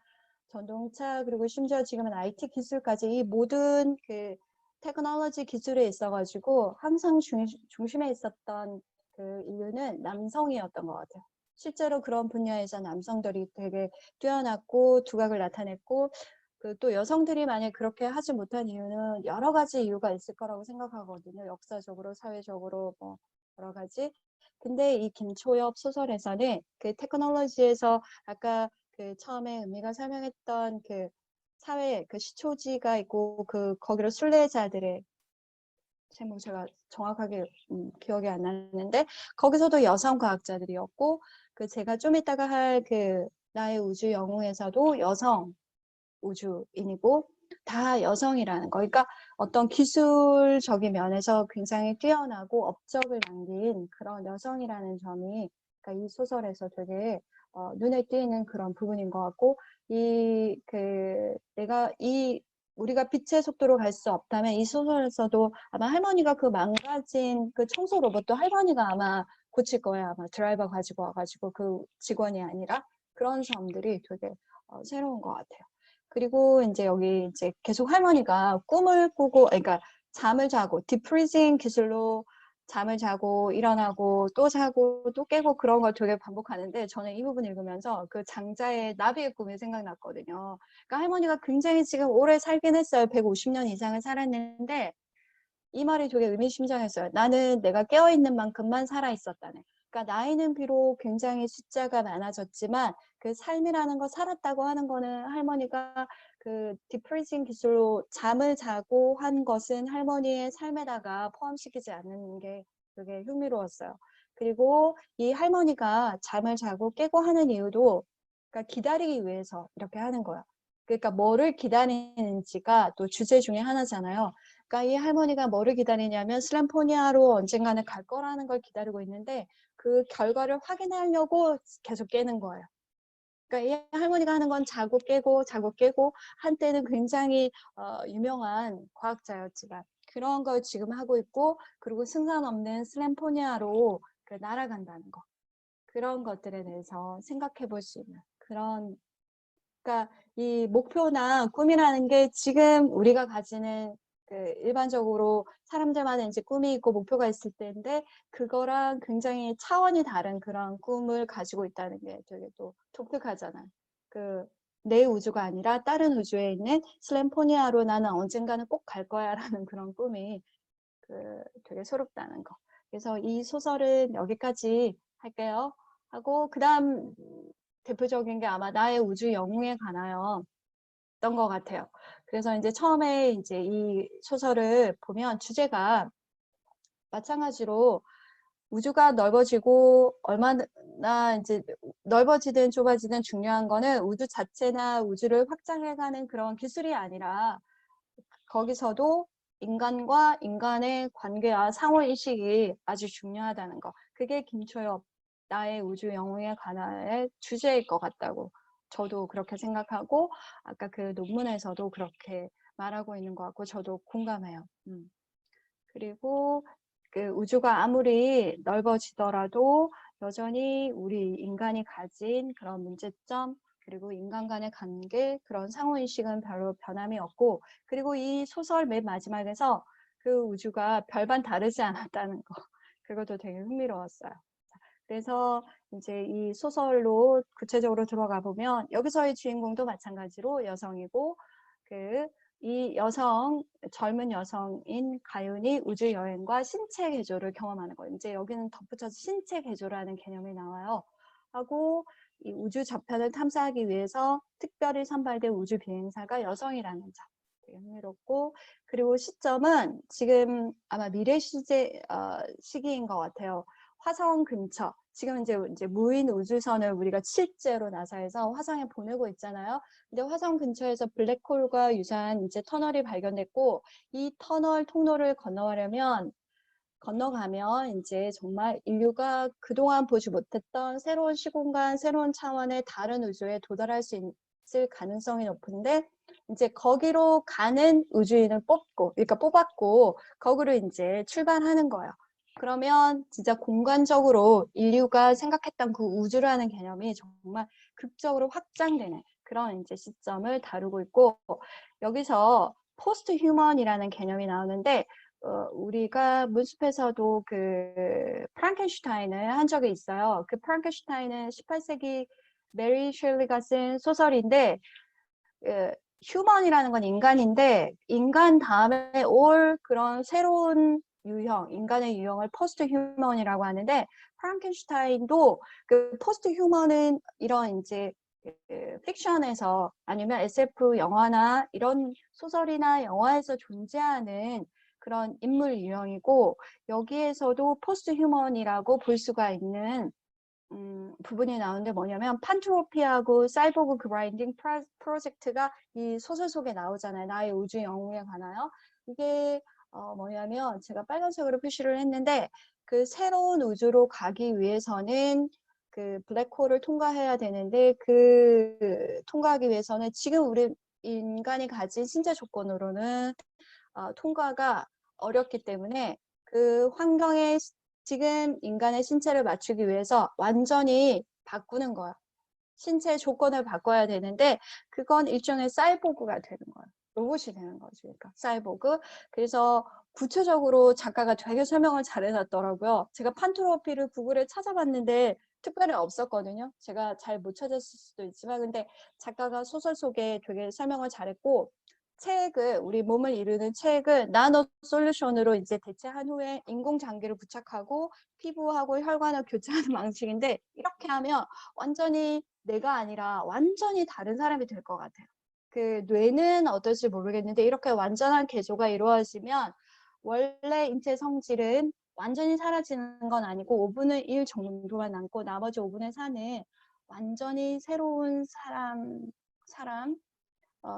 전동차, 그리고 심지어 지금은 IT 기술까지 이 모든 그 테크놀로지 기술에 있어가지고 항상 중심에 있었던 그 이유는 남성이었던 것 같아요. 실제로 그런 분야에서 남성들이 되게 뛰어났고 두각을 나타냈고, 그 또 여성들이 만약 그렇게 하지 못한 이유는 여러 가지 이유가 있을 거라고 생각하거든요. 역사적으로, 사회적으로 뭐 여러 가지. 근데 이 김초엽 소설에서는 그 테크놀로지에서 아까 그 처음에 은미가 설명했던 그 사회 그 시초지가 있고, 그 거기로 순례자들의 제목 제가 정확하게 기억이 안 나는데, 거기서도 여성 과학자들이었고, 그 제가 좀 이따가 할 그 나의 우주 영웅에서도 여성 우주인이고 다 여성이라는 거. 그러니까 어떤 기술적인 면에서 굉장히 뛰어나고 업적을 남긴 그런 여성이라는 점이, 그러니까 이 소설에서 되게 눈에 띄는 그런 부분인 것 같고, 우리가 빛의 속도로 갈 수 없다면 이 소설에서도 아마 할머니가 그 망가진 그 청소 로봇도 할머니가 아마 고칠 거예요. 아마 드라이버 가지고 와가지고 그 직원이 아니라. 그런 점들이 되게 새로운 것 같아요. 그리고 이제 여기 이제 계속 할머니가 꿈을 꾸고, 그러니까 잠을 자고, 디프리징 기술로 잠을 자고 일어나고 또 자고 또 깨고 그런 걸 되게 반복하는데, 저는 이 부분 읽으면서 그 장자의 나비의 꿈이 생각났거든요. 그러니까 할머니가 굉장히 지금 오래 살긴 했어요. 150년 이상을 살았는데 이 말이 되게 의미심장했어요. 나는 내가 깨어있는 만큼만 살아있었다네. 그러니까 나이는 비록 굉장히 숫자가 많아졌지만 그 삶이라는 거, 살았다고 하는 거는, 할머니가 그 디프리징 기술로 잠을 자고 한 것은 할머니의 삶에다가 포함시키지 않는 게 되게 흥미로웠어요. 그리고 이 할머니가 잠을 자고 깨고 하는 이유도, 그러니까 기다리기 위해서 이렇게 하는 거야. 그러니까 뭐를 기다리는지가 또 주제 중에 하나잖아요. 그러니까 이 할머니가 뭐를 기다리냐면 슬램포니아로 언젠가는 갈 거라는 걸 기다리고 있는데, 그 결과를 확인하려고 계속 깨는 거예요. 그러니까 이 할머니가 하는 건 자고 깨고 자고 깨고, 한때는 굉장히 유명한 과학자였지만 그런 걸 지금 하고 있고, 그리고 승산 없는 슬램포니아로 날아간다는 거, 그런 것들에 대해서 생각해 볼 수 있는 그런, 그러니까 이 목표나 꿈이라는 게 지금 우리가 가지는 그 일반적으로 사람들마다 이제 꿈이 있고 목표가 있을 때인데 그거랑 굉장히 차원이 다른 그런 꿈을 가지고 있다는 게 되게 또 독특하잖아요. 그 내 우주가 아니라 다른 우주에 있는 슬램포니아로 나는 언젠가는 꼭 갈 거야라는 그런 꿈이 되게 새롭다는 거. 그래서 이 소설은 여기까지 할게요. 하고 그다음 대표적인 게 아마 나의 우주 영웅에 관하여 던 것 같아요. 그래서 이제 처음에 이제 이 소설을 보면 주제가 마찬가지로 우주가 넓어지고 얼마나 이제 넓어지든 좁아지든 중요한 거는 우주 자체나 우주를 확장해가는 그런 기술이 아니라 거기서도 인간과 인간의 관계와 상호인식이 아주 중요하다는 거. 그게 김초엽 나의 우주 영웅에 관한 주제일 것 같다고 저도 그렇게 생각하고 아까 그 논문에서도 그렇게 말하고 있는 것 같고 저도 공감해요. 그리고 그 우주가 아무리 넓어지더라도 여전히 우리 인간이 가진 그런 문제점 그리고 인간 간의 관계 그런 상호인식은 별로 변함이 없고 그리고 이 소설 맨 마지막에서 그 우주가 별반 다르지 않았다는 거 그것도 되게 흥미로웠어요. 그래서 이제 이 소설로 구체적으로 들어가 보면 여기서의 주인공도 마찬가지로 여성이고 이 젊은 여성인 가윤이 우주 여행과 신체 개조를 경험하는 거예요. 이제 여기는 덧붙여서 신체 개조라는 개념이 나와요. 하고 이 우주 저편을 탐사하기 위해서 특별히 선발된 우주 비행사가 여성이라는 점. 되게 흥미롭고 그리고 시점은 지금 아마 미래 시기인 것 같아요. 화성 근처. 지금 이제 무인 우주선을 우리가 실제로 나사에서 화성에 보내고 있잖아요. 근데 화성 근처에서 블랙홀과 유사한 이제 터널이 발견됐고 이 터널 통로를 건너가면 이제 정말 인류가 그동안 보지 못했던 새로운 시공간, 새로운 차원의 다른 우주에 도달할 수 있을 가능성이 높은데 이제 거기로 가는 우주인을 뽑았고 거기로 이제 출발하는 거예요. 그러면 진짜 공간적으로 인류가 생각했던 그 우주라는 개념이 정말 극적으로 확장되는 그런 이제 시점을 다루고 있고 여기서 포스트 휴먼이라는 개념이 나오는데 우리가 문숲에서도 그 프랑켄슈타인을 한 적이 있어요. 그 프랑켄슈타인은 18세기 메리 셸리가 쓴 소설인데 휴먼이라는 건 인간인데 인간 다음에 올 그런 새로운 유형, 인간의 유형을 포스트 휴먼이라고 하는데 프랑켄슈타인도 그 포스트 휴먼은 이런 이제 픽션에서 아니면 SF 영화나 이런 소설이나 영화에서 존재하는 그런 인물 유형이고 여기에서도 포스트 휴먼이라고 볼 수가 있는 부분이 나오는데 뭐냐면 판트로피하고 사이보그 그라인딩 프로젝트가 이 소설 속에 나오잖아요. 나의 우주 영웅에 관하여. 이게 뭐냐면 제가 빨간색으로 표시를 했는데 그 새로운 우주로 가기 위해서는 그 블랙홀을 통과해야 되는데 통과하기 위해서는 지금 우리 인간이 가진 신체 조건으로는 통과가 어렵기 때문에 그 환경에 지금 인간의 신체를 맞추기 위해서 완전히 바꾸는 거야. 신체 조건을 바꿔야 되는데 그건 일종의 사이보그가 되는 거야. 로봇이 되는 거지. 그러니까 사이보그. 그래서 구체적으로 작가가 되게 설명을 잘 해놨더라고요. 제가 판트로피를 구글에 찾아봤는데 특별히 없었거든요. 제가 잘 못 찾았을 수도 있지만 근데 작가가 소설 속에 되게 설명을 잘했고 우리 몸을 이루는 체액을 나노 솔루션으로 이제 대체한 후에 인공장기를 부착하고 피부하고 혈관을 교체하는 방식인데 이렇게 하면 완전히 내가 아니라 완전히 다른 사람이 될 것 같아요. 그 뇌는 어떨지 모르겠는데 이렇게 완전한 개조가 이루어지면 원래 인체 성질은 완전히 사라지는 건 아니고 5분의 1 정도만 남고 나머지 5분의 4는 완전히 새로운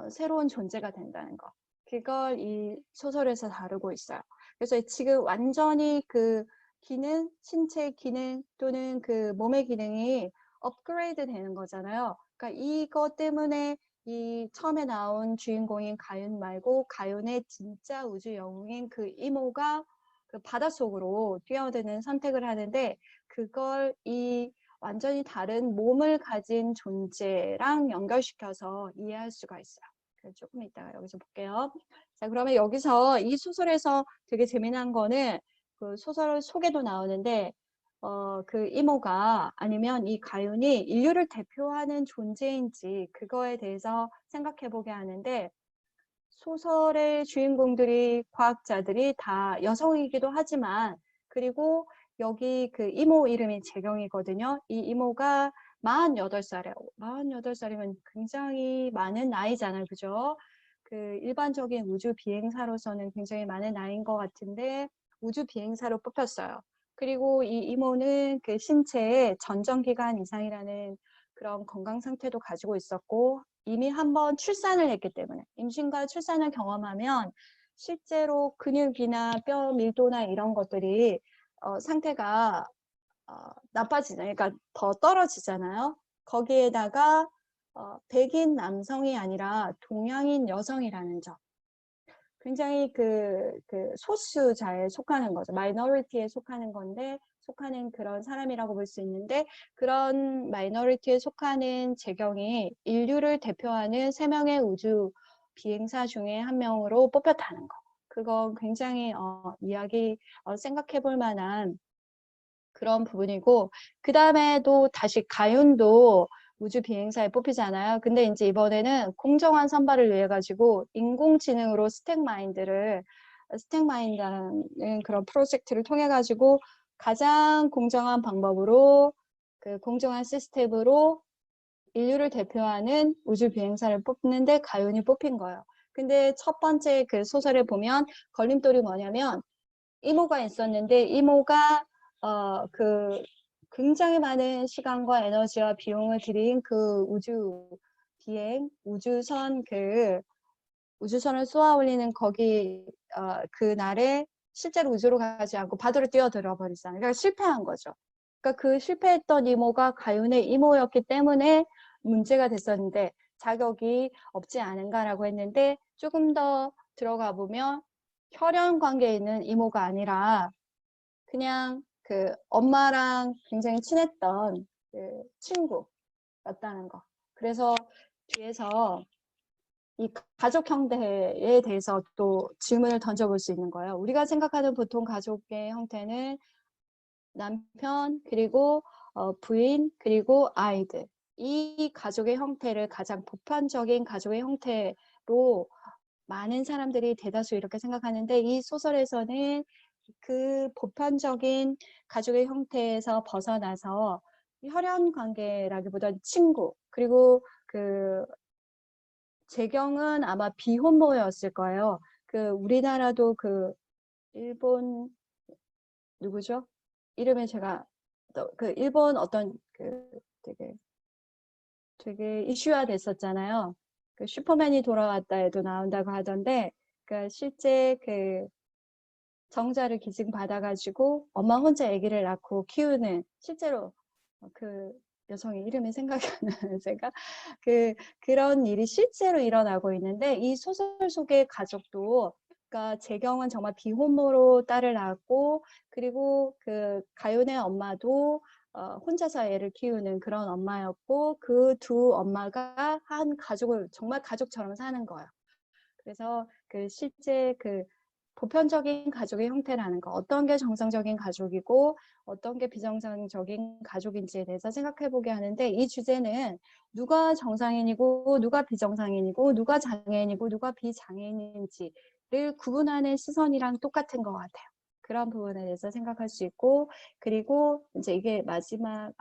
새로운 존재가 된다는 거. 그걸 이 소설에서 다루고 있어요. 그래서 지금 완전히 그 기능, 신체 기능 또는 그 몸의 기능이 업그레이드 되는 거잖아요. 그러니까 이것 때문에 이 처음에 나온 주인공인 가윤 말고 가윤의 진짜 우주 영웅인 그 이모가 그 바닷속으로 뛰어드는 선택을 하는데 그걸 이 완전히 다른 몸을 가진 존재랑 연결시켜서 이해할 수가 있어요. 그래서 조금 이따가 여기서 볼게요. 자, 그러면 여기서 이 소설에서 되게 재미난 거는 그 소설 속에도 나오는데 그 이모가 아니면 이 가윤이 인류를 대표하는 존재인지 그거에 대해서 생각해 보게 하는데 소설의 주인공들이 과학자들이 다 여성이기도 하지만 그리고 여기 그 이모 이름이 재경이거든요. 이 이모가 48살이에요. 48살이면 굉장히 많은 나이잖아요. 그죠? 그 일반적인 우주 비행사로서는 굉장히 많은 나이인 것 같은데 우주 비행사로 뽑혔어요. 그리고 이 이모는 그 신체에 전정기간 이상이라는 그런 건강 상태도 가지고 있었고 이미 한번 출산을 했기 때문에 임신과 출산을 경험하면 실제로 근육이나 뼈 밀도나 이런 것들이 상태가 나빠지잖아요. 그러니까 더 떨어지잖아요. 거기에다가 백인 남성이 아니라 동양인 여성이라는 점. 굉장히 그 소수자에 속하는 거죠. 마이너리티에 속하는 건데 속하는 그런 사람이라고 볼 수 있는데 그런 마이너리티에 속하는 재경이 인류를 대표하는 3명의 우주 비행사 중에 한 명으로 뽑혔다는 거. 그건 굉장히 이야기 생각해 볼 만한 그런 부분이고 그 다음에도 다시 가윤도 우주 비행사에 뽑히잖아요. 근데 이제 이번에는 공정한 선발을 위해 가지고 인공지능으로 스택마인드라는 그런 프로젝트를 통해 가지고 가장 공정한 방법으로 그 공정한 시스템으로 인류를 대표하는 우주 비행사를 뽑는데 가윤이 뽑힌 거예요. 근데 첫 번째 그 소설에 보면 걸림돌이 뭐냐면 이모가 있었는데 이모가 그 굉장히 많은 시간과 에너지와 비용을 들인 그 우주 비행, 우주선을 쏘아 올리는 거기 그날에 실제로 우주로 가지 않고 바다로 뛰어들어 버리잖아요. 그러니까 실패한 거죠. 그러니까 그 실패했던 이모가 가윤의 이모였기 때문에 문제가 됐었는데 자격이 없지 않은가라고 했는데 조금 더 들어가 보면 혈연 관계에 있는 이모가 아니라 그냥 그 엄마랑 굉장히 친했던 그 친구였다는 거. 그래서 뒤에서 이 가족 형태에 대해서 또 질문을 던져볼 수 있는 거예요. 우리가 생각하는 보통 가족의 형태는 남편, 그리고 부인, 그리고 아이들. 이 가족의 형태를 가장 보편적인 가족의 형태로 많은 사람들이 대다수 이렇게 생각하는데 이 소설에서는 그 보편적인 가족의 형태에서 벗어나서 혈연 관계라기보다는 친구 그리고 그 재경은 아마 비혼모였을 거예요. 그 우리나라도 그 일본 누구죠? 이름을 제가 그 일본 어떤 그 되게 이슈화 됐었잖아요. 그 슈퍼맨이 돌아왔다에도 나온다고 하던데 그 실제 그 정자를 기증받아가지고 엄마 혼자 아기를 낳고 키우는 실제로 그 여성의 이름이 생각이 안 나요. 제가 그런 일이 실제로 일어나고 있는데 이 소설 속의 가족도 그러니까 재경은 정말 비혼모로 딸을 낳았고 그리고 그 가윤의 엄마도 혼자서 애를 키우는 그런 엄마였고 그 두 엄마가 한 가족을 정말 가족처럼 사는 거예요. 그래서 그 실제 그 보편적인 가족의 형태라는 거, 어떤 게 정상적인 가족이고 어떤 게 비정상적인 가족인지에 대해서 생각해 보게 하는데 이 주제는 누가 정상인이고 누가 비정상인이고 누가 장애인이고 누가 비장애인인지를 구분하는 시선이랑 똑같은 것 같아요. 그런 부분에 대해서 생각할 수 있고 그리고 이제 이게 마지막에서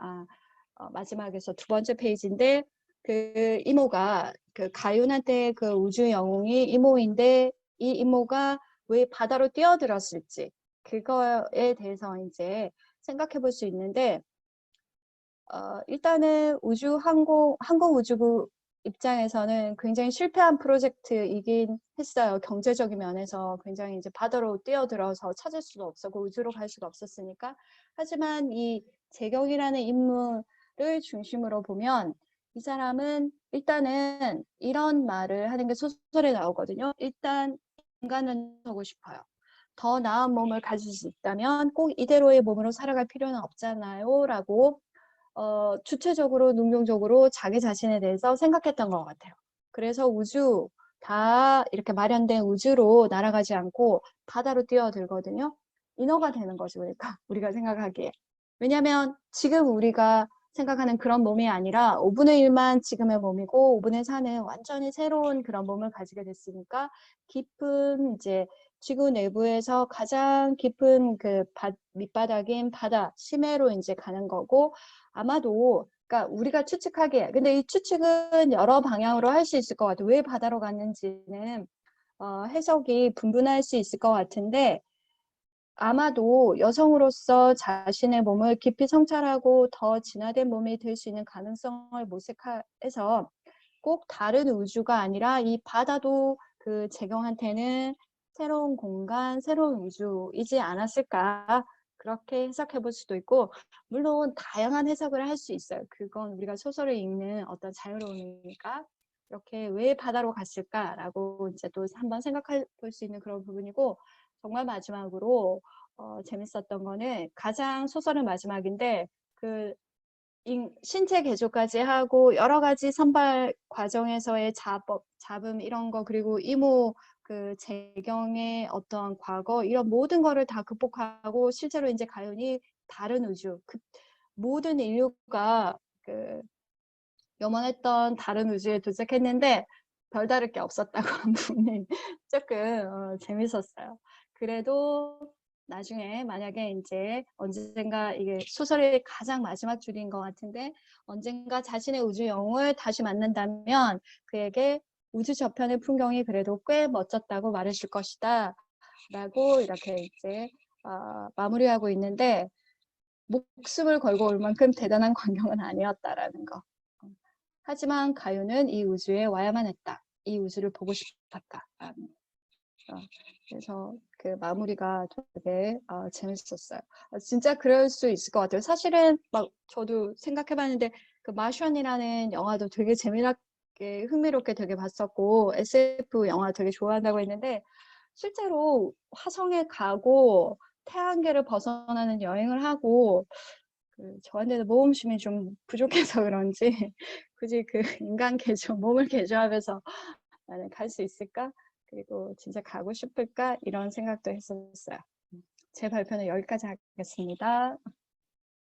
두 번째 페이지인데 그 이모가 그 가윤한테 그 우주 영웅이 이모인데 이 이모가 왜 바다로 뛰어들었을지 그거에 대해서 이제 생각해 볼 수 있는데 일단은 항공우주국 입장에서는 굉장히 실패한 프로젝트이긴 했어요. 경제적인 면에서 굉장히 이제 바다로 뛰어들어서 찾을 수도 없었고 우주로 갈 수가 없었으니까. 하지만 이 재경이라는 인물을 중심으로 보면 이 사람은 일단은 이런 말을 하는 게 소설에 나오거든요. 일단 인간은 하고 싶어요. 더 나은 몸을 가질 수 있다면 꼭 이대로의 몸으로 살아갈 필요는 없잖아요. 라고 주체적으로, 능동적으로 자기 자신에 대해서 생각했던 것 같아요. 그래서 우주, 다 이렇게 마련된 우주로 날아가지 않고 바다로 뛰어들거든요. 인어가 되는 거죠, 그러니까 우리가 생각하기에. 왜냐하면 지금 우리가 생각하는 그런 몸이 아니라 5분의 1만 지금의 몸이고 5분의 4는 완전히 새로운 그런 몸을 가지게 됐으니까 깊은 이제 지구 내부에서 가장 깊은 그 밑바닥인 바다, 심해로 이제 가는 거고 아마도 그러니까 우리가 추측하기에 근데 이 추측은 여러 방향으로 할 수 있을 것 같아요. 왜 바다로 갔는지는 해석이 분분할 수 있을 것 같은데 아마도 여성으로서 자신의 몸을 깊이 성찰하고 더 진화된 몸이 될 수 있는 가능성을 모색해서 꼭 다른 우주가 아니라 이 바다도 그 재경한테는 새로운 공간, 새로운 우주이지 않았을까 그렇게 해석해 볼 수도 있고 물론 다양한 해석을 할 수 있어요. 그건 우리가 소설을 읽는 어떤 자유로움이니까 이렇게 왜 바다로 갔을까라고 이제 또 한번 생각해 볼 수 있는 그런 부분이고 정말 마지막으로 재밌었던 거는 가장 소설의 마지막인데 그 신체 개조까지 하고 여러 가지 선발 과정에서의 잡음 이런 거 그리고 이모 그 재경의 어떤 과거 이런 모든 거를 다 극복하고 실제로 이제 가연이 다른 우주 그 모든 인류가 그 염원했던 다른 우주에 도착했는데 별다를 게 없었다고 한 부분이 조금 재밌었어요. 그래도 나중에 만약에 이제 언젠가 이게 소설의 가장 마지막 줄인 것 같은데 언젠가 자신의 우주 영웅을 다시 만난다면 그에게 우주 저편의 풍경이 그래도 꽤 멋졌다고 말해줄 것이다 라고 이렇게 이제 마무리하고 있는데 목숨을 걸고 올 만큼 대단한 광경은 아니었다라는 거. 하지만 가요는 이 우주에 와야만 했다. 이 우주를 보고 싶었다. 그래서 그 마무리가 되게 재밌었어요. 진짜 그럴 수 있을 것 같아요. 사실은 막 저도 생각해봤는데 그 마션이라는 영화도 되게 재미나게 흥미롭게 되게 봤었고 SF 영화 되게 좋아한다고 했는데 실제로 화성에 가고 태양계를 벗어나는 여행을 하고 저한테는 모험심이 좀 부족해서 그런지 굳이 그 인간 개조, 몸을 개조하면서 나는 갈 수 있을까? 그리고 진짜 가고 싶을까? 이런 생각도 했었어요. 제 발표는 여기까지 하겠습니다.